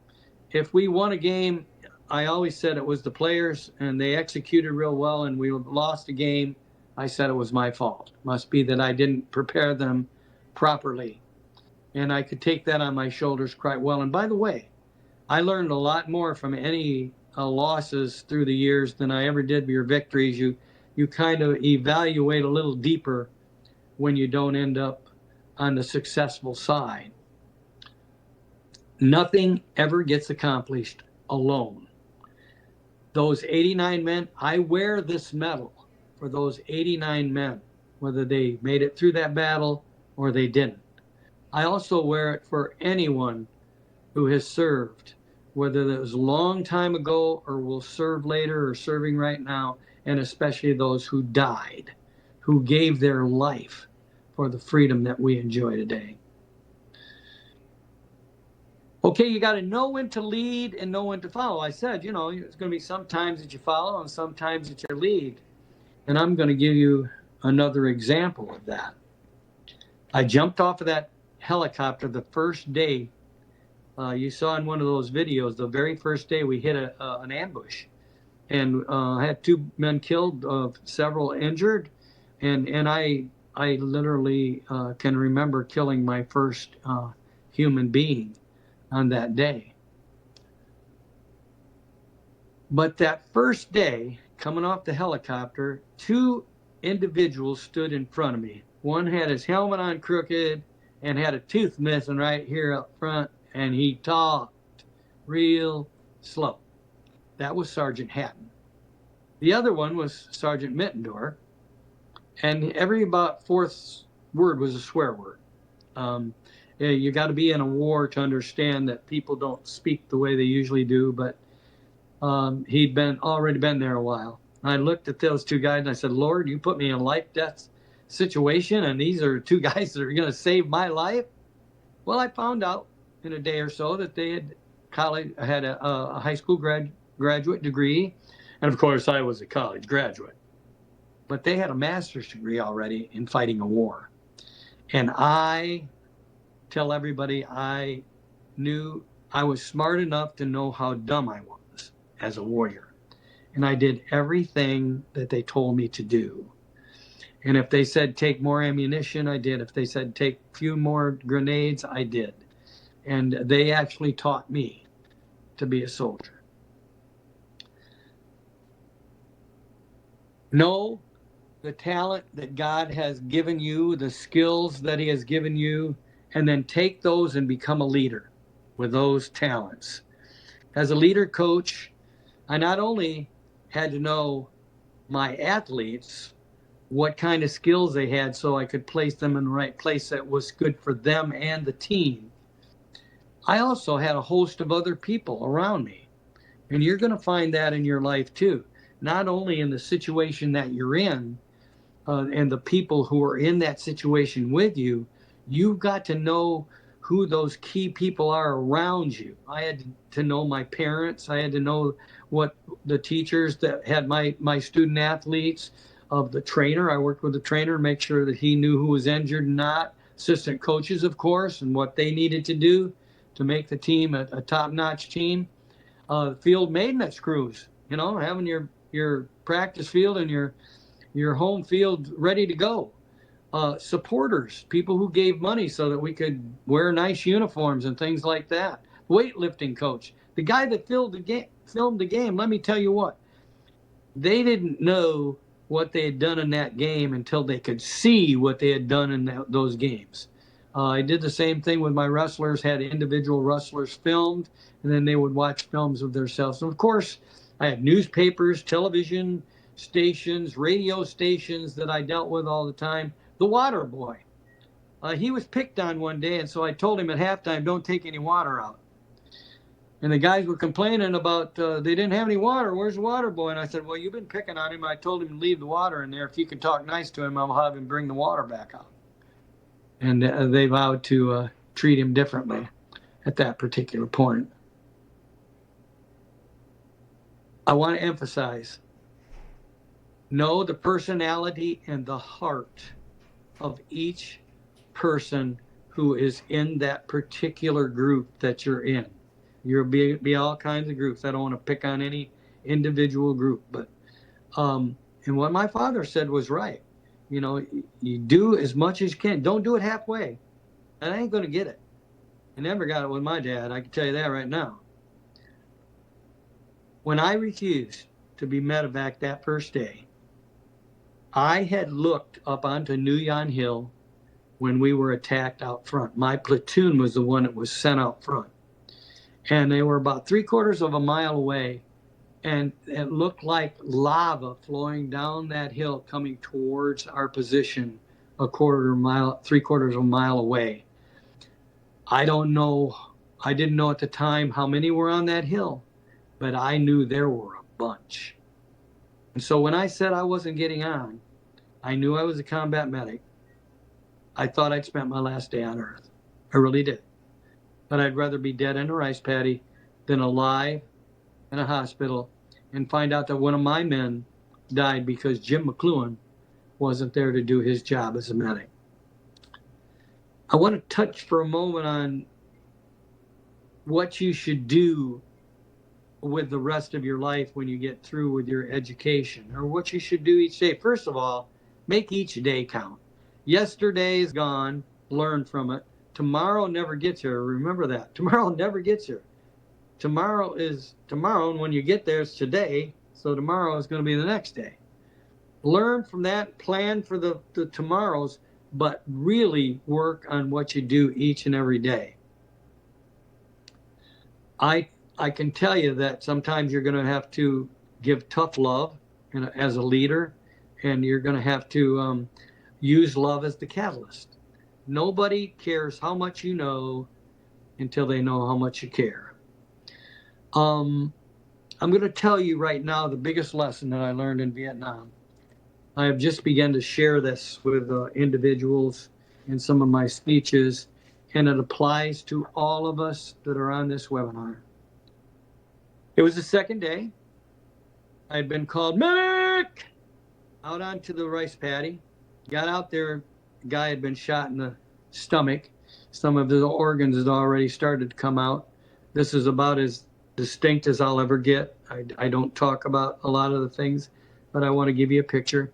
if we won a game, I always said it was the players and they executed real well, and we lost a game, I said it was my fault. Must be that I didn't prepare them properly. And I could take that on my shoulders quite well. And by the way, I learned a lot more from any losses through the years than I ever did with your victories. You kind of evaluate a little deeper when you don't end up on the successful side. Nothing ever gets accomplished alone. Those 89 men, I wear this medal for those 89 men, whether they made it through that battle or they didn't. I also wear it for anyone who has served, whether it was a long time ago or will serve later or serving right now, and especially those who died, who gave their life for the freedom that we enjoy today. Okay, you got to know when to lead and know when to follow. I said, you know, it's going to be some times that you follow and sometimes that you lead. And I'm going to give you another example of that. I jumped off of that helicopter the first day. You saw in one of those videos, the very first day we hit an ambush. And I had 2 men killed, several injured. And I literally can remember killing my first human being on that day. But that first day, coming off the helicopter, 2 individuals stood in front of me. One had his helmet on crooked and had a tooth missing right here up front, and he talked real slow. That was Sergeant Hatton. The other one was Sergeant Mittendorf, and every about 4th word was a swear word. You got to be in a war to understand that people don't speak the way they usually do, but he'd already been there a while. I looked at those 2 guys and I said, Lord, you put me in a life-death situation, and these are 2 guys that are going to save my life? Well, I found out in a day or so that they had a high school graduate degree, and of course I was a college graduate. But they had a master's degree already in fighting a war. And I tell everybody I knew I was smart enough to know how dumb I was as a warrior. And I did everything that they told me to do. And if they said take more ammunition, I did. If they said take a few more grenades, I did. And they actually taught me to be a soldier. Know the talent that God has given you, the skills that He has given you, and then take those and become a leader with those talents. As a leader coach, I not only had to know my athletes, what kind of skills they had so I could place them in the right place that was good for them and the team. I also had a host of other people around me. And you're going to find that in your life too. Not only in the situation that you're in, and the people who are in that situation with you, you've got to know who those key people are around you. I had to know my parents. I had to know what the teachers that had my student athletes, of the trainer. I worked with the trainer to make sure that he knew who was injured and not. Assistant coaches, of course, and what they needed to do to make the team a top-notch team. Field maintenance crews, you know, having your practice field and your home field ready to go. Supporters, people who gave money so that we could wear nice uniforms and things like that. Weightlifting coach, the guy that filmed the game, let me tell you what, they didn't know what they had done in that game until they could see what they had done in those games. I did the same thing with my wrestlers, had individual wrestlers filmed, and then they would watch films of themselves. And of course, I had newspapers, television stations, radio stations that I dealt with all the time. The water boy. He was picked on one day, and so I told him at halftime, don't take any water out. And the guys were complaining about they didn't have any water. Where's the water boy? And I said, well, you've been picking on him. I told him to leave the water in there. If you can talk nice to him, I'll have him bring the water back out. And they vowed to treat him differently at that particular point. I want to emphasize, know the personality and the heart of each person who is in that particular group that you're in. You'll be all kinds of groups. I don't want to pick on any individual group, but and what my father said was right. You know, you do as much as you can. Don't do it halfway. And I ain't going to get it. I never got it with my dad. I can tell you that right now. When I refused to be medevac that first day, I had looked up onto New Yon Hill when we were attacked out front. My platoon was the one that was sent out front. And they were about 3/4 of a mile away. And it looked like lava flowing down that hill coming towards our position 3/4 of a mile away. I don't know. I didn't know at the time how many were on that hill, but I knew there were a bunch. And so when I said I wasn't getting on, I knew I was a combat medic. I thought I'd spent my last day on Earth. I really did. But I'd rather be dead in a rice paddy than alive in a hospital and find out that one of my men died because Jim McCloughan wasn't there to do his job as a medic. I want to touch for a moment on what you should do with the rest of your life when you get through with your education, or what you should do each day. First of all, make each day count. Yesterday is gone, learn from it. Tomorrow never gets here. Remember that. Tomorrow never gets here. Tomorrow is tomorrow, and when you get there, it's today. So tomorrow is going to be the next day. Learn from that, plan for the tomorrows, but really work on what you do each and every day. I can tell you that sometimes you're going to have to give tough love as a leader, and you're going to have to use love as the catalyst. Nobody cares how much you know until they know how much you care. I'm going to tell you right now the biggest lesson that I learned in Vietnam. I have just begun to share this with individuals in some of my speeches, and it applies to all of us that are on this webinar. It was the second day. I had been called medic out onto the rice paddy. Got out there, the guy had been shot in the stomach. Some of the organs had already started to come out. This is about as distinct as I'll ever get. I don't talk about a lot of the things, but I want to give you a picture.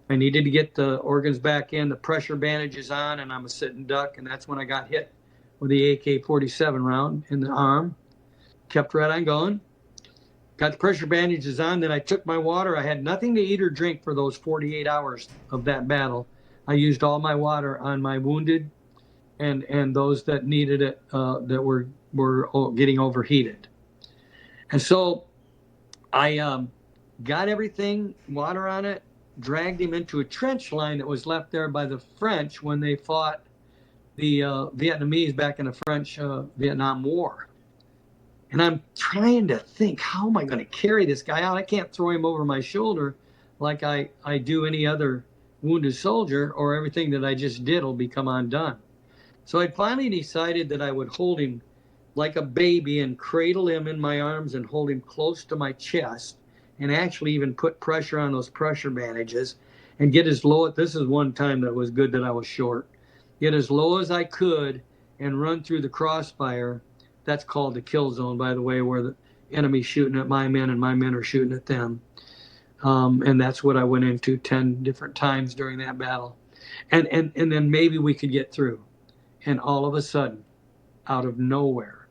I needed to get the organs back in, the pressure bandages on, and I'm a sitting duck, and that's when I got hit with the AK-47 round in the arm. Kept right on going. Got the pressure bandages on, then I took my water. I had nothing to eat or drink for those 48 hours of that battle. I used all my water on my wounded and those that needed it, that were getting overheated. And so I got everything, water on it, dragged him into a trench line that was left there by the French when they fought the Vietnamese back in the French Vietnam War. And I'm trying to think, how am I going to carry this guy out? I can't throw him over my shoulder like I do any other wounded soldier, or everything that I just did will become undone. So I finally decided that I would hold him like a baby and cradle him in my arms and hold him close to my chest, and actually even put pressure on those pressure bandages and get as low. This is one time that was good that I was short. Get as low as I could and run through the crossfire. That's called the kill zone, by the way, where the enemy's shooting at my men and my men are shooting at them. And that's what I went into 10 different times during that battle. And then maybe we could get through. And all of a sudden, out of nowhere,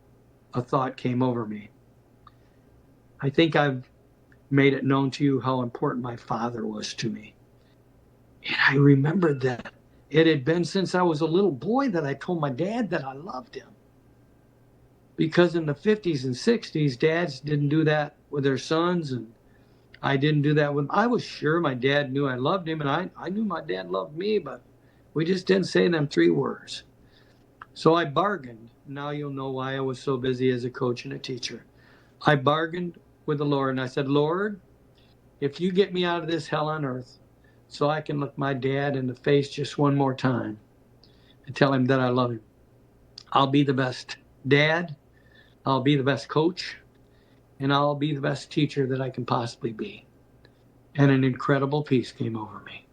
a thought came over me. I think I've made it known to you how important my father was to me. And I remembered that it had been since I was a little boy that I told my dad that I loved him. Because in the 50s and 60s, dads didn't do that with their sons, and I didn't do that with. I was sure my dad knew I loved him, and I knew my dad loved me, but we just didn't say them 3 words. So I bargained. Now you'll know why I was so busy as a coach and a teacher. I bargained with the Lord, and I said, Lord, if you get me out of this hell on earth so I can look my dad in the face just one more time and tell him that I love him, I'll be the best dad, I'll be the best coach, and I'll be the best teacher that I can possibly be. And an incredible peace came over me.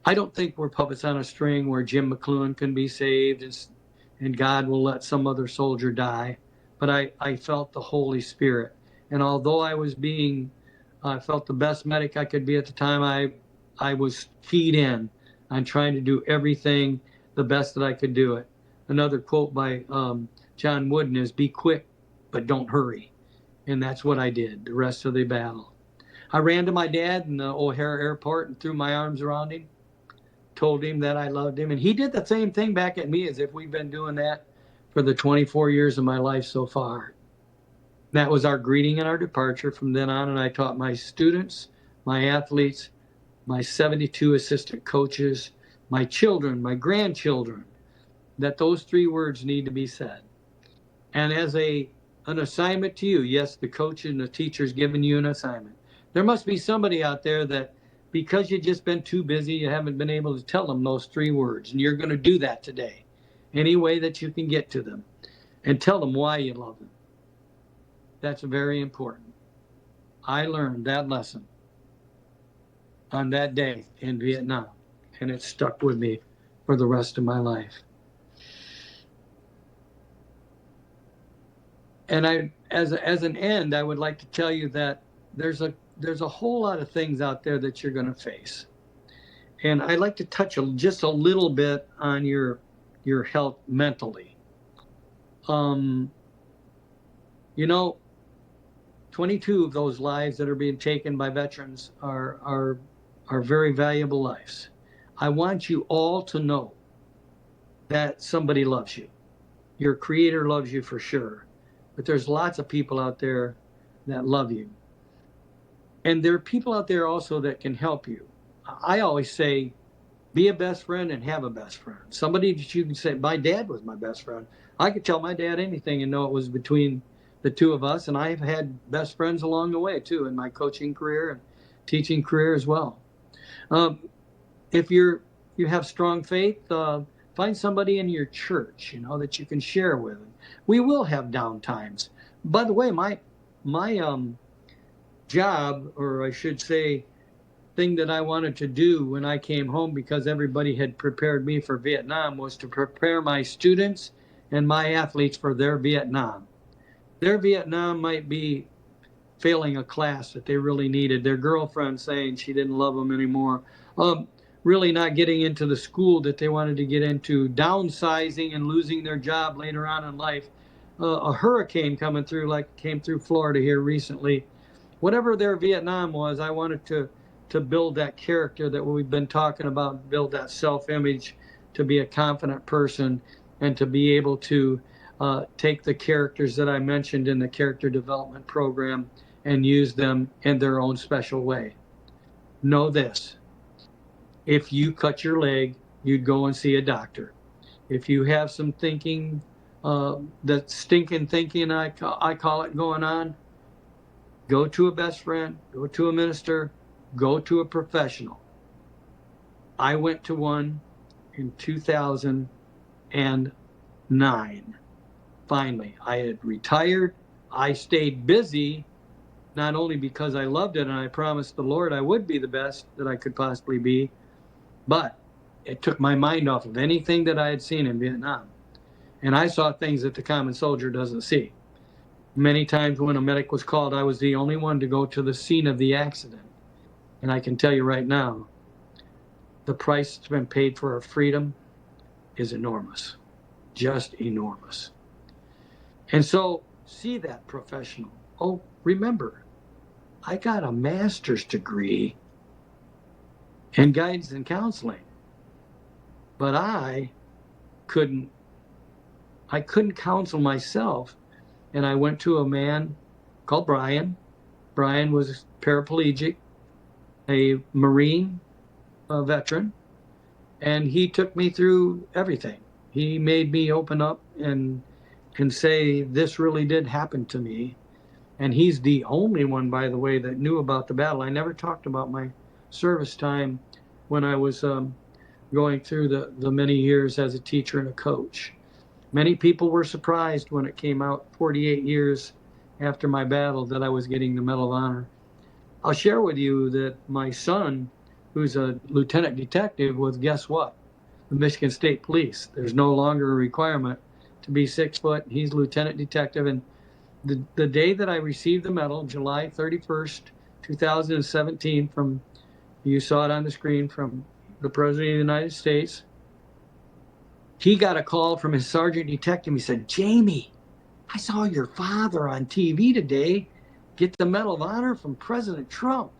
I don't think we're puppets on a string where Jim McCloughan can be saved and God will let some other soldier die. But I felt the Holy Spirit. And although I felt the best medic I could be at the time, I was keyed in on trying to do everything the best that I could do it. Another quote by John Wooden is, "Be quick, but don't hurry." And that's what I did the rest of the battle. I ran to my dad in the O'Hare airport and threw my arms around him, told him that I loved him. And he did the same thing back at me, as if we've been doing that for the 24 years of my life so far. That was our greeting and our departure from then on. And I taught my students, my athletes, my 72 assistant coaches, my children, my grandchildren, that those 3 words need to be said. And as an assignment to you, yes, the coach and the teacher's giving you an assignment. There must be somebody out there that, because you've just been too busy, you haven't been able to tell them those 3 words. And you're going to do that today, any way that you can get to them, and tell them why you love them. That's very important. I learned that lesson on that day in Vietnam, and it stuck with me for the rest of my life. And as an end, I would like to tell you that there's a whole lot of things out there that you're going to face. And I'd like to touch just a little bit on your health mentally. 22 of those lives that are being taken by veterans are very valuable lives. I want you all to know that somebody loves you. Your Creator loves you for sure. But there's lots of people out there that love you. And there are people out there also that can help you. I always say, be a best friend and have a best friend. Somebody that you can say, my dad was my best friend. I could tell my dad anything and know it was between the 2 of us. And I've had best friends along the way too, in my coaching career and teaching career as well. If you have strong faith, find somebody in your church, that you can share with. We will have down times. By the way, my job, or I should say, thing that I wanted to do when I came home, because everybody had prepared me for Vietnam, was to prepare my students and my athletes for their Vietnam. Their Vietnam might be failing a class that they really needed, their girlfriend saying she didn't love them anymore, really not getting into the school that they wanted to get into, downsizing and losing their job later on in life, a hurricane coming through like came through Florida here recently. Whatever their Vietnam was, I wanted to build that character that we've been talking about, build that self-image, to be a confident person, and to be able to take the characters that I mentioned in the character development program and use them in their own special way. Know this: if you cut your leg, you'd go and see a doctor. If you have some thinking, that stinking thinking, I call it, going on, go to a best friend, go to a minister, go to a professional. I went to one in 2009. Finally, I had retired. I stayed busy, not only because I loved it and I promised the Lord I would be the best that I could possibly be, but it took my mind off of anything that I had seen in Vietnam. And I saw things that the common soldier doesn't see. Many times when a medic was called, I was the only one to go to the scene of the accident. And I can tell you right now, the price that's been paid for our freedom is enormous, just enormous. And so see that professional. Oh, remember, I got a master's degree in guidance and counseling, but I couldn't counsel myself. And I went to a man called Brian. Brian was paraplegic, a Marine veteran, and he took me through everything. He made me open up and say, this really did happen to me. And he's the only one, by the way, that knew about the battle. I never talked about my service time when I was going through the many years as a teacher and a coach. Many people were surprised when it came out 48 years after my battle that I was getting the Medal of Honor. I'll share with you that my son who's a lieutenant detective with, guess what? The Michigan State Police. There's no longer a requirement to be 6 foot. He's lieutenant detective. And the day that I received the medal, July 31st, 2017, from, you saw it on the screen, from the President of the United States, he got a call from his sergeant detective. He said, Jamie, I saw your father on TV today get the Medal of Honor from President Trump.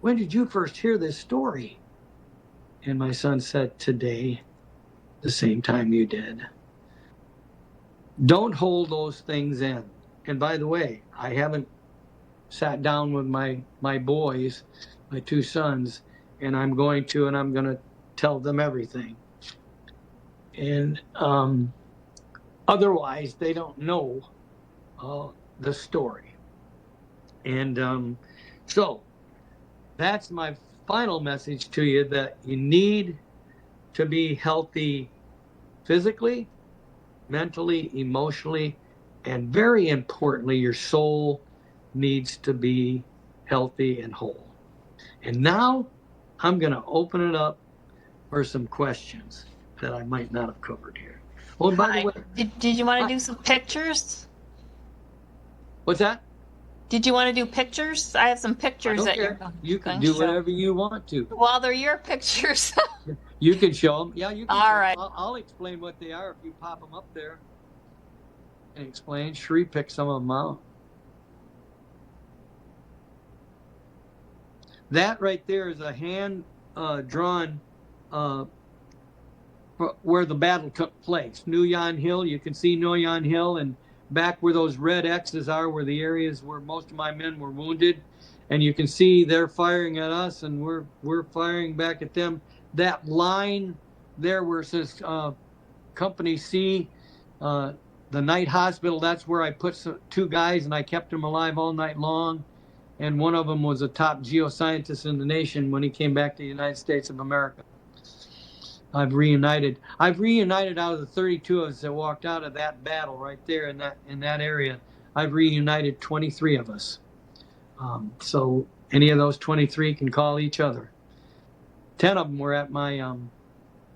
When did you first hear this story? And my son said, today, the same time you did. Don't hold those things in. And by the way, I haven't sat down with my boys, my 2 sons, and I'm going to tell them everything. And otherwise, they don't know the story. And so that's my final message to you, that you need to be healthy physically, mentally, emotionally, and very importantly, your soul needs to be healthy and whole. And now I'm going to open it up for some questions that I might not have covered here. Oh, and by the way, Did you want to do some pictures? what's that? Did you want to do pictures? I have some pictures that you're You can going do to show. whatever you want to. Well, they're your pictures. You can show them. Yeah, you can. All right. I'll explain what they are if you pop them up there and explain. Shree picked some of them out. That right there is a hand drawn where the battle took place. Nuyon Hill, you can see Nuyon Hill, and back where those red X's are, where the areas where most of my men were wounded, and you can see they're firing at us and we're firing back at them. That line there where it says Company C, the night hospital, that's where I put 2 guys and I kept them alive all night long. And one of them was a top geoscientist in the nation when he came back to the United States of America. I've reunited out of the 32 of us that walked out of that battle right there in that area. I've reunited 23 of us. So any of those 23 can call each other. 10 of them were at my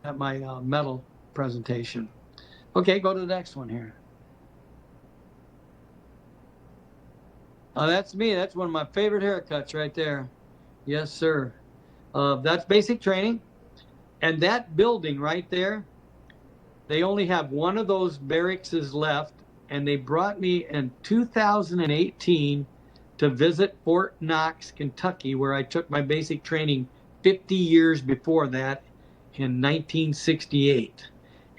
medal presentation. Okay, go to the next one here. That's me. That's one of my favorite haircuts right there. Yes, sir. That's basic training. And that building right there, they only have one of those barracks left. And they brought me in 2018 to visit Fort Knox, Kentucky, where I took my basic training 50 years before that in 1968.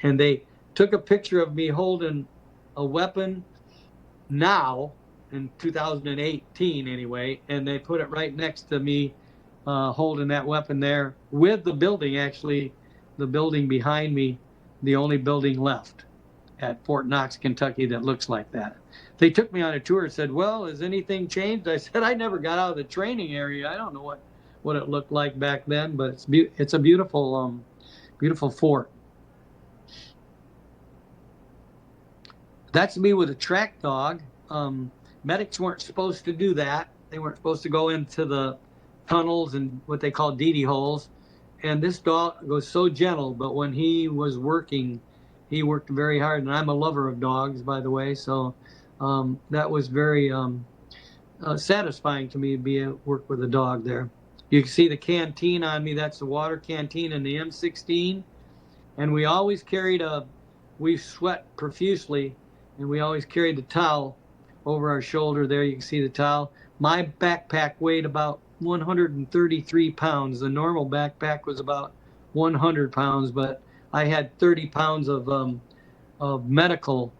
And they took a picture of me holding a weapon now, in 2018 anyway, and they put it right next to me holding that weapon there with the building, actually, the building behind me, the only building left at Fort Knox, Kentucky that looks like that. They took me on a tour and said, well, has anything changed? I said, I never got out of the training area. I don't know what it looked like back then, but it's a beautiful, beautiful fort. That's me with a track dog. Medics weren't supposed to do that. They weren't supposed to go into the tunnels and what they call DD holes. And this dog was so gentle, but when he was working, he worked very hard. And I'm a lover of dogs, by the way. So that was very satisfying to me to work with a dog there. You can see the canteen on me. That's the water canteen in the M16. And we always carried we sweat profusely, and we always carried the towel over our shoulder there. You can see the towel. My backpack weighed about 133 pounds. The normal backpack was about 100 pounds, but I had 30 pounds of medical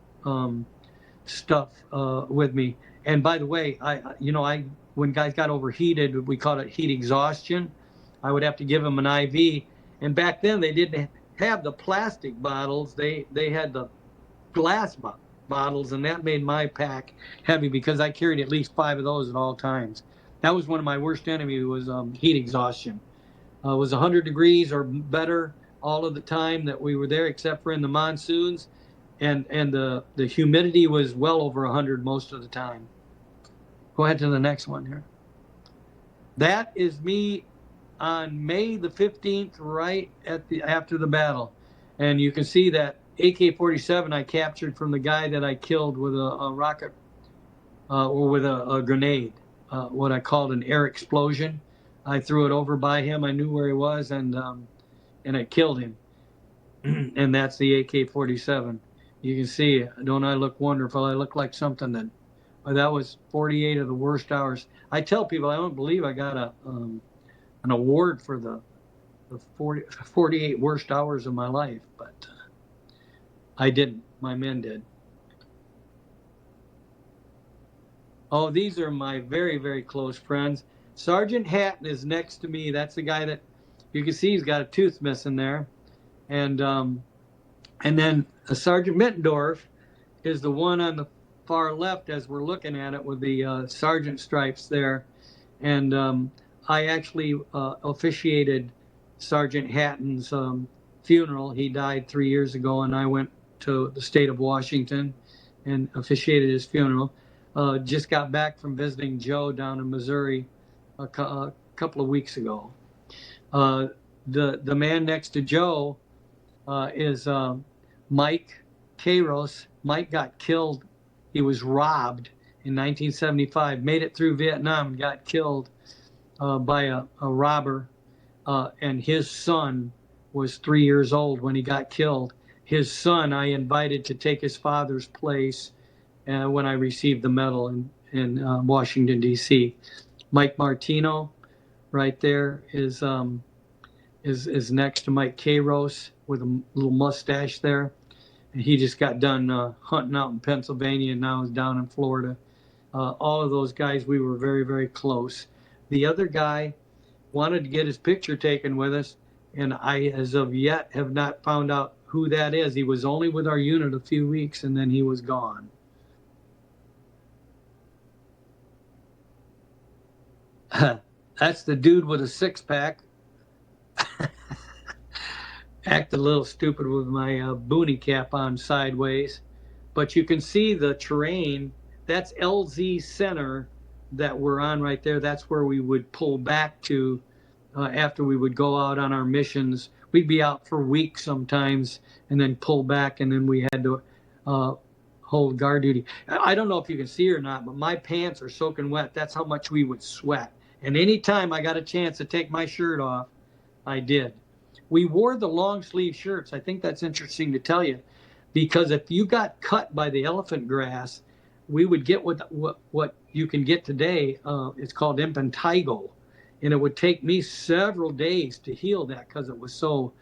stuff with me. And by the way, when guys got overheated, we called it heat exhaustion. I would have to give them an IV. And back then they didn't have the plastic bottles. They had the glass bottles, and that made my pack heavy because I carried at least 5 of those at all times. That was one of my worst enemies, was heat exhaustion. It was 100 degrees or better all of the time that we were there, except for in the monsoons, and the humidity was well over 100 most of the time. Go ahead to the next one here. That is me on May the 15th, right after the battle. And you can see that AK-47 I captured from the guy that I killed with a rocket or with a grenade, what I called an air explosion. I threw it over by him. I knew where he was, and I killed him. And that's the AK-47. You can see, don't I look wonderful? I look like something that was 48 of the worst hours. I tell people I don't believe I got an award for the 48 worst hours of my life, but I didn't. My men did. Oh, these are my very, very close friends. Sergeant Hatton is next to me. That's the guy that you can see he's got a tooth missing there. And then Sergeant Mittendorf is the one on the far left as we're looking at it with the sergeant stripes there. And I actually officiated Sergeant Hatton's funeral. He died 3 years ago, and I went to the state of Washington and officiated his funeral. Just got back from visiting Joe down in Missouri a couple of weeks ago. The man next to Joe is Mike Kairos. Mike got killed. He was robbed in 1975, made it through Vietnam and got killed by a robber. And his son was 3 years old when he got killed. His son I invited to take his father's place when I received the medal in Washington, D.C. Mike Martino right there is next to Mike Kairos with a little mustache there. And he just got done hunting out in Pennsylvania and now is down in Florida. All of those guys, we were very, very close. The other guy wanted to get his picture taken with us, and I, as of yet, have not found out who that is. He was only with our unit a few weeks, and then he was gone. That's the dude with a six-pack. Act a little stupid with my boonie cap on sideways. But you can see the terrain. That's LZ Center that we're on right there. That's where we would pull back to after we would go out on our missions. We'd be out for weeks sometimes and then pull back, and then we had to hold guard duty. I don't know if you can see or not, but my pants are soaking wet. That's how much we would sweat. And anytime I got a chance to take my shirt off, I did. We wore the long sleeve shirts. I think that's interesting to tell you, because if you got cut by the elephant grass, we would get what you can get today. It's called impetigo, and it would take me several days to heal that because it was so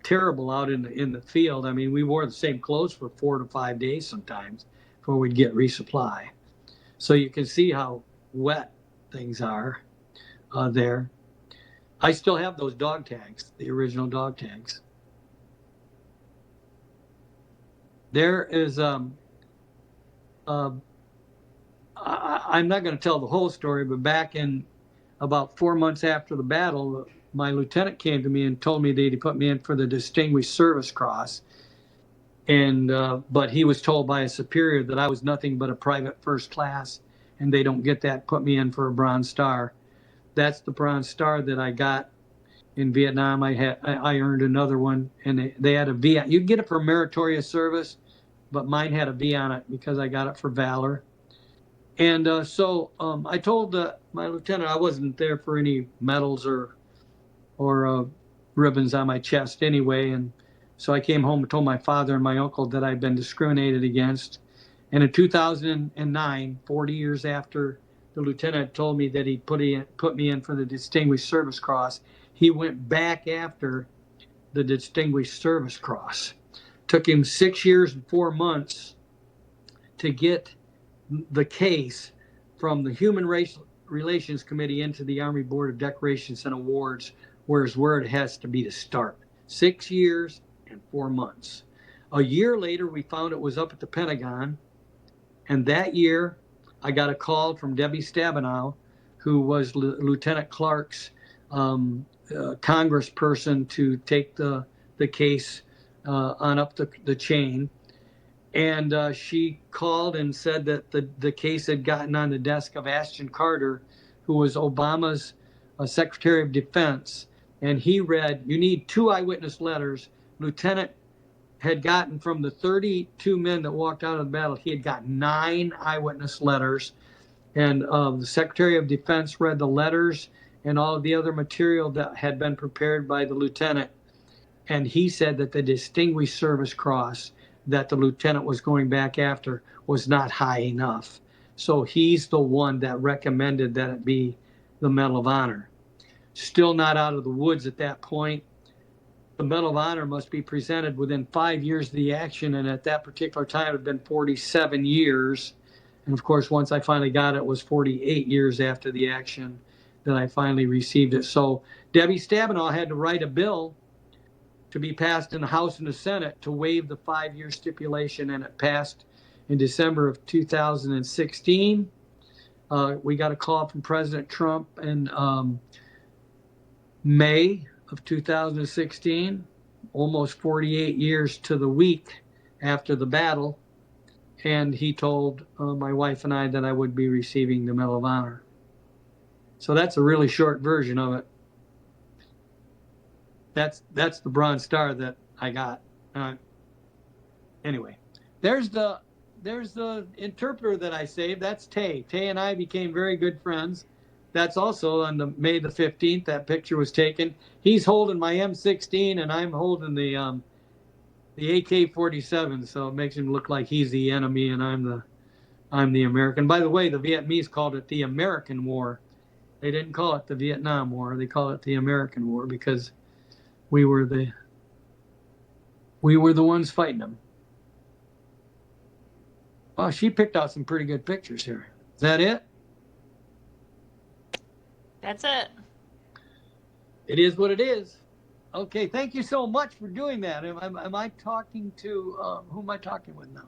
terrible out in the field. I mean, we wore the same clothes for 4 to 5 days sometimes before we'd get resupply. So you can see how wet things are there. I still have those dog tags, the original dog tags. There is, I'm not going to tell the whole story, but back in about 4 months after the battle, my lieutenant came to me and told me that he put me in for the Distinguished Service Cross. And, but he was told by a superior that I was nothing but a private first class, and they don't get that, put me in for a Bronze Star. That's the Bronze Star that I got in Vietnam. I earned another one, and they had a V. You can get it for meritorious service, but mine had a V on it because I got it for valor. And so I told my lieutenant I wasn't there for any medals or ribbons on my chest anyway. And so I came home and told my father and my uncle that I'd been discriminated against. And in 2009, 40 years after the lieutenant told me that he put me in for the Distinguished Service Cross, he went back after the Distinguished Service Cross. Took him 6 years and 4 months to get the case from the Human Relations Committee into the Army Board of Decorations and Awards, where it has to be to start. 6 years and 4 months. A year later, we found it was up at the Pentagon. And that year, I got a call from Debbie Stabenow, who was Lieutenant Clark's congressperson to take the case on up the chain. And she called and said that the case had gotten on the desk of Ashton Carter, who was Obama's Secretary of Defense, and he read, you need 2 eyewitness letters. Lieutenant had gotten from the 32 men that walked out of the battle, he had got 9 eyewitness letters. And the Secretary of Defense read the letters and all of the other material that had been prepared by the lieutenant. And he said that the Distinguished Service Cross that the lieutenant was going back after was not high enough. So he's the one that recommended that it be the Medal of Honor. Still not out of the woods at that point. The Medal of Honor must be presented within 5 years of the action, and at that particular time it had been 47 years. And of course, once I finally got it, it was 48 years after the action that I finally received it. So Debbie Stabenow had to write a bill to be passed in the House and the Senate to waive the 5-year stipulation, and it passed in December of 2016. We got a call from President Trump in May of 2016, almost 48 years to the week after the battle, and he told my wife and I that I would be receiving the Medal of Honor. So that's a really short version of it. That's the Bronze Star that I got. Anyway, there's the interpreter that I saved. That's Tay. Tay and I became very good friends. That's also on May the 15th. That picture was taken. He's holding my M16 and I'm holding the AK-47. So it makes him look like he's the enemy and I'm the American. By the way, the Vietnamese called it the American War. They didn't call it the Vietnam War. They call it the American War because we were the ones fighting them. Well, she picked out some pretty good pictures here. Is that it? That's it. It is what it is. Okay, thank you so much for doing that. Am I talking to, who am I talking with now?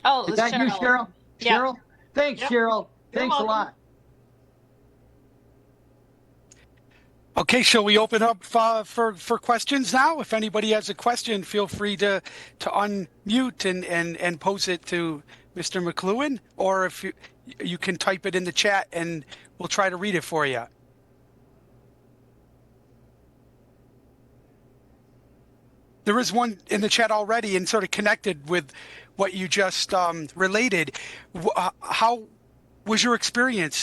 Oh, it Is was that you, Cheryl? Yeah. Cheryl? Thanks, Yep. Cheryl. Thanks a welcome. lot. Okay, shall we open up for questions now? If anybody has a question, feel free to unmute and pose it to Mr. McCloughan, or if you can type it in the chat and we'll try to read it for you. There is one in the chat already and sort of connected with what you just related. How was your experience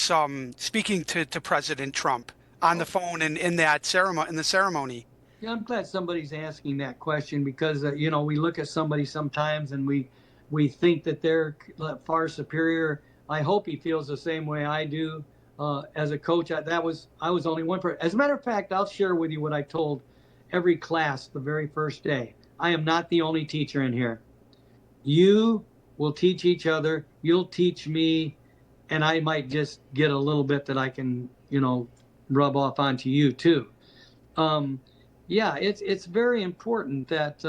speaking to President Trump on the phone and in the ceremony? Yeah, I'm glad somebody's asking that question because, we look at somebody sometimes and we think that they're far superior. I hope he feels the same way I do. As a coach, I was only one person. As a matter of fact, I'll share with you what I told every class the very first day. I am not the only teacher in here. You will teach each other. You'll teach me, and I might just get a little bit that I can, rub off onto you too. It's very important that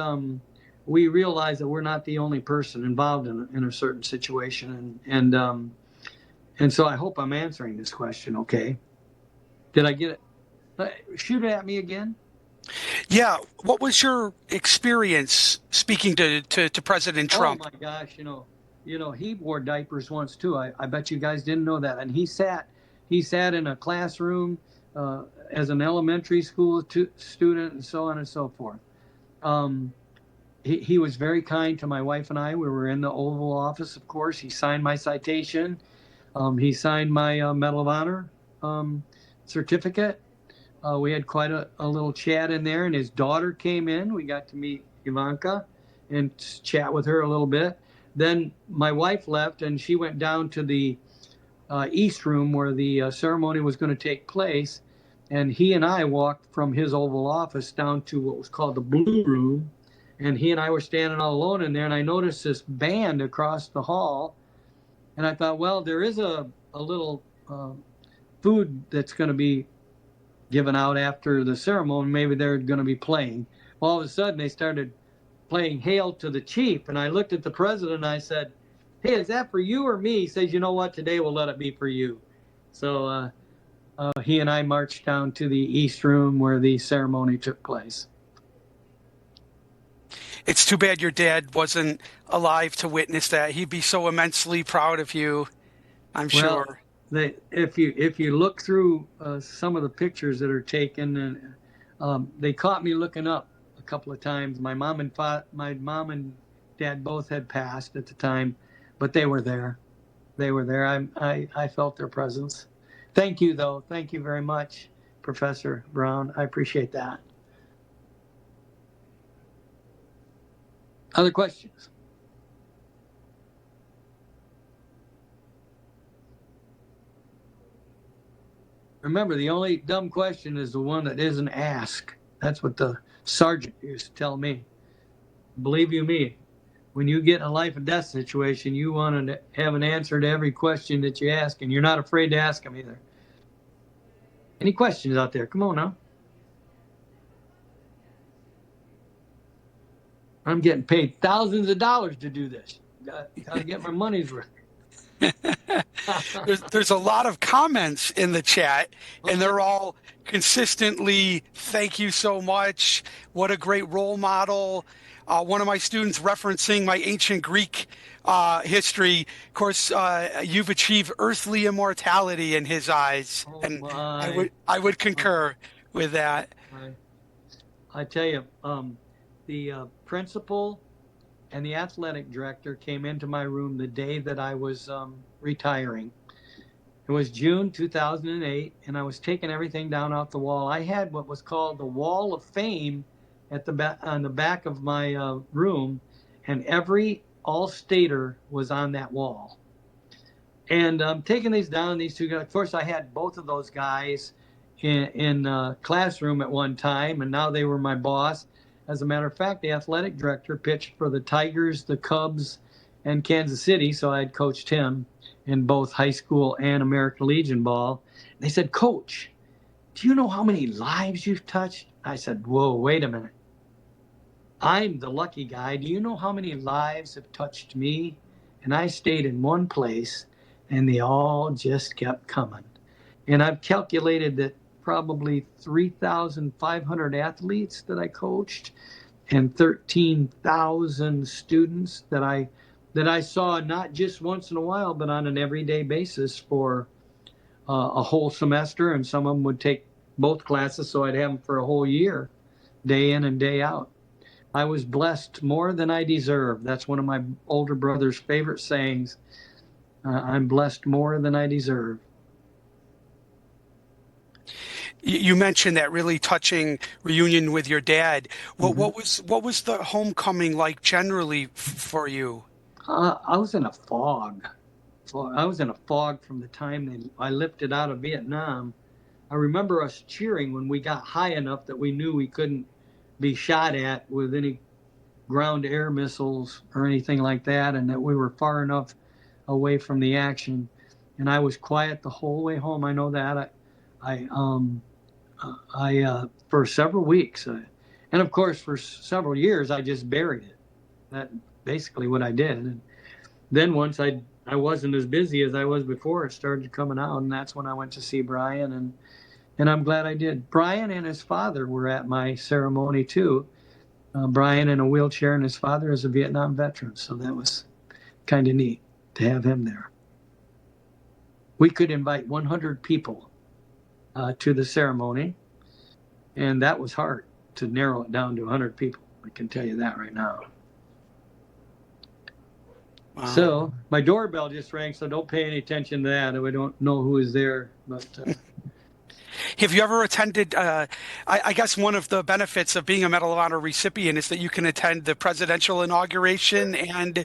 we realize that we're not the only person involved in a certain situation, and so I hope I'm answering this question okay. Did I get it? Shoot it at me again. Yeah. What was your experience speaking to President Trump? Oh my gosh, he wore diapers once too. I bet you guys didn't know that. And he sat in a classroom as an elementary school student and so on and so forth. He was very kind to my wife and I. We were in the Oval Office, of course. He signed my citation. He signed my Medal of Honor certificate. We had quite a little chat in there, and his daughter came in. We got to meet Ivanka and chat with her a little bit. Then my wife left, and she went down to the East Room where the ceremony was going to take place. And he and I walked from his Oval Office down to what was called the Blue Room. And he and I were standing all alone in there, and I noticed this band across the hall. And I thought, well, there is a little food that's going to be given out after the ceremony. Maybe they're going to be playing. All of a sudden, they started playing Hail to the Chief. And I looked at the president and I said, hey, is that for you or me? He says, you know what? Today we'll let it be for you. So he and I marched down to the East Room where the ceremony took place. It's too bad your dad wasn't alive to witness that. He'd be so immensely proud of you, I'm sure. if you look through some of the pictures that are taken, and they caught me looking up a couple of times. My mom and dad both had passed at the time, but they were there. They were there. I felt their presence. Thank you, though. Thank you very much, Professor Brown. I appreciate that. Other questions? Remember, the only dumb question is the one that isn't asked. That's what the sergeant used to tell me. Believe you me, when you get in a life and death situation, you want to have an answer to every question that you ask, and you're not afraid to ask them either. Any questions out there? Come on now. I'm getting paid thousands of dollars to do this. Got to get my money's worth. There's a lot of comments in the chat, and they're all consistently, thank you so much. What a great role model. One of my students referencing my ancient Greek history. Of course, you've achieved earthly immortality in his eyes, and I would concur with that. I tell you, the principal and the athletic director came into my room the day that I was retiring. It was June 2008, and I was taking everything down off the wall. I had what was called the Wall of Fame at on the back of my room, and every all-stater was on that wall. And I'm taking these down, these two guys. Of course, I had both of those guys in a classroom at one time, and now they were my boss. As a matter of fact, the athletic director pitched for the Tigers, the Cubs, and Kansas City, so I had coached him in both high school and American Legion ball. They said, "Coach, do you know how many lives you've touched?" I said, "Whoa, wait a minute. I'm the lucky guy. Do you know how many lives have touched me?" And I stayed in one place, and they all just kept coming. And I've calculated that probably 3,500 athletes that I coached and 13,000 students that I saw not just once in a while, but on an everyday basis for a whole semester. And some of them would take both classes, so I'd have them for a whole year, day in and day out. I was blessed more than I deserve. That's one of my older brother's favorite sayings. I'm blessed more than I deserve. You mentioned that really touching reunion with your dad. What was the homecoming like generally for you? I was in a fog. I was in a fog from the time I lifted out of Vietnam. I remember us cheering when we got high enough that we knew we couldn't be shot at with any ground-air missiles or anything like that, and that we were far enough away from the action. And I was quiet the whole way home. I know that. I for several weeks, and of course for several years, I just buried it. That's basically what I did. And then once I wasn't as busy as I was before, it started coming out, and that's when I went to see Brian, and I'm glad I did. Brian and his father were at my ceremony too. Brian in a wheelchair, and his father is a Vietnam veteran, so that was kind of neat to have him there. We could invite 100 people to the ceremony, and that was hard to narrow it down to 100 people. I can tell you that right now. Wow. So my doorbell just rang, so don't pay any attention to that. We don't know who is there, but have you ever attended, I guess one of the benefits of being a Medal of Honor recipient is that you can attend the presidential inauguration and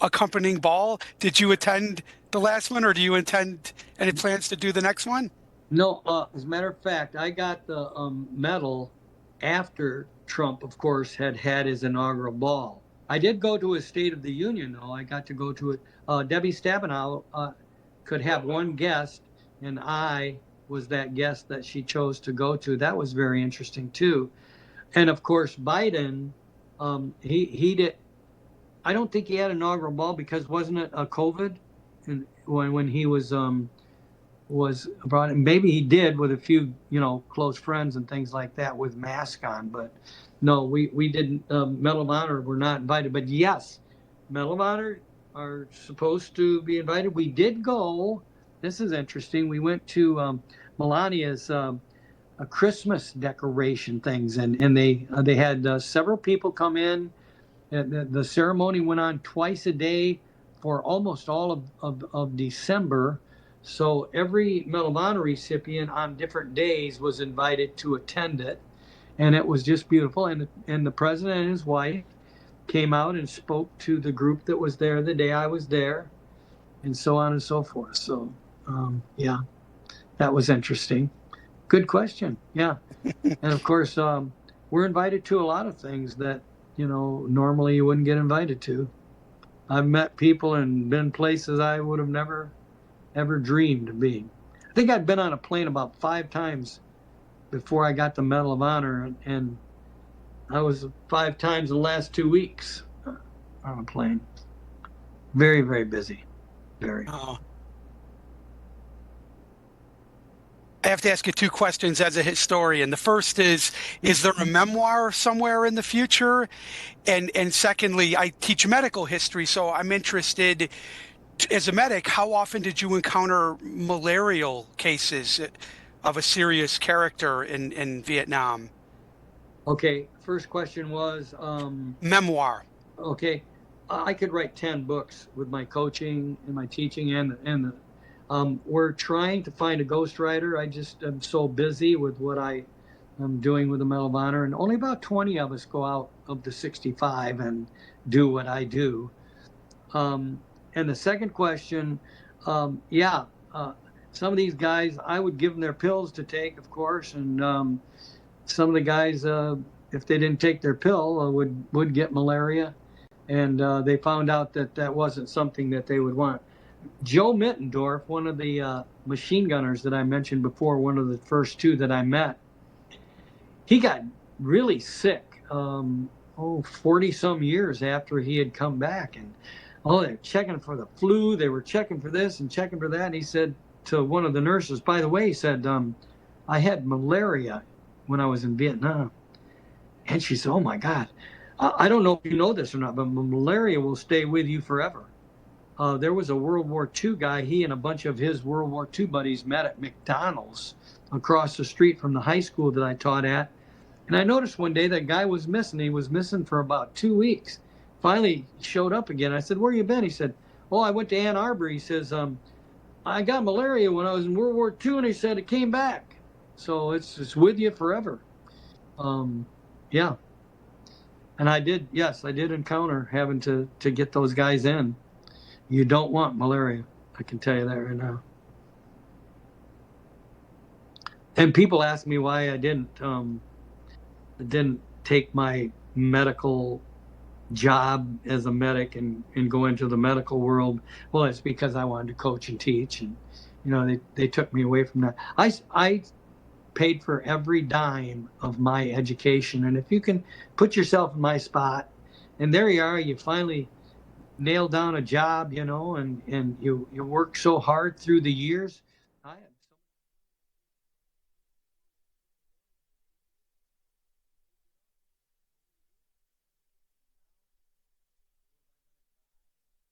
accompanying ball. Did you attend the last one, or do you intend any plans to do the next one? No, as a matter of fact, I got the medal after Trump, of course, had his inaugural ball. I did go to his State of the Union, though. I got to go to it. Debbie Stabenow could have one guest, and I was that guest that she chose to go to. That was very interesting, too. And, of course, Biden, he did. I don't think he had an inaugural ball because wasn't it a COVID and when he was brought in? Maybe he did with a few, close friends and things like that with mask on. But no, we didn't. Medal of Honor were not invited. But yes, Medal of Honor are supposed to be invited. We did go this is interesting. We went to Melania's a Christmas decoration things, and they had several people come in. The ceremony went on twice a day for almost all of December. So every Medal of Honor recipient on different days was invited to attend it. And it was just beautiful. And the president and his wife came out and spoke to the group that was there the day I was there, and so on and so forth. So, yeah, that was interesting. Good question. Yeah. And of course, we're invited to a lot of things that, normally you wouldn't get invited to. I've met people and been places I would have never, ever dreamed of being. I think I'd been on a plane about 5 times before I got the Medal of Honor, and I was 5 times in the last 2 weeks on a plane. Very, very busy. Very. I have to ask you 2 questions as a historian. The first is there a memoir somewhere in the future? And secondly, I teach medical history, so I'm interested, as a medic, how often did you encounter malarial cases of a serious character in Vietnam? Okay, first question was Memoir. okay. I could write 10 books with my coaching and my teaching, and we're trying to find a ghostwriter. I just am so busy with what I am doing with the Medal of Honor, and only about 20 of us go out of the 65 and do what I do. And the second question, some of these guys, I would give them their pills to take, of course, and some of the guys, if they didn't take their pill, would get malaria, and they found out that wasn't something that they would want. Joe Mittendorf, one of the machine gunners that I mentioned before, one of the first 2 that I met, he got really sick 40-some years after he had come back. And they're checking for the flu, they were checking for this and checking for that. And he said to one of the nurses, by the way, he said, I had malaria when I was in Vietnam. And she said, oh my God, I don't know if you know this or not, but malaria will stay with you forever. There was a World War II guy, he and a bunch of his World War II buddies met at McDonald's across the street from the high school that I taught at. And I noticed one day that guy was missing. He was missing for about 2 weeks. Finally showed up again. I said, where you been? He said, I went to Ann Arbor. He says, I got malaria when I was in World War II, and he said it came back. So it's with you forever. Yeah. And I did encounter having to get those guys in. You don't want malaria. I can tell you that right now. And people ask me why I didn't take my medical job as a medic and go into the medical world. Well, it's because I wanted to coach and teach, and they took me away from that. I paid for every dime of my education, and if you can put yourself in my spot, and there you are, you finally nail down a job, and you work so hard through the years.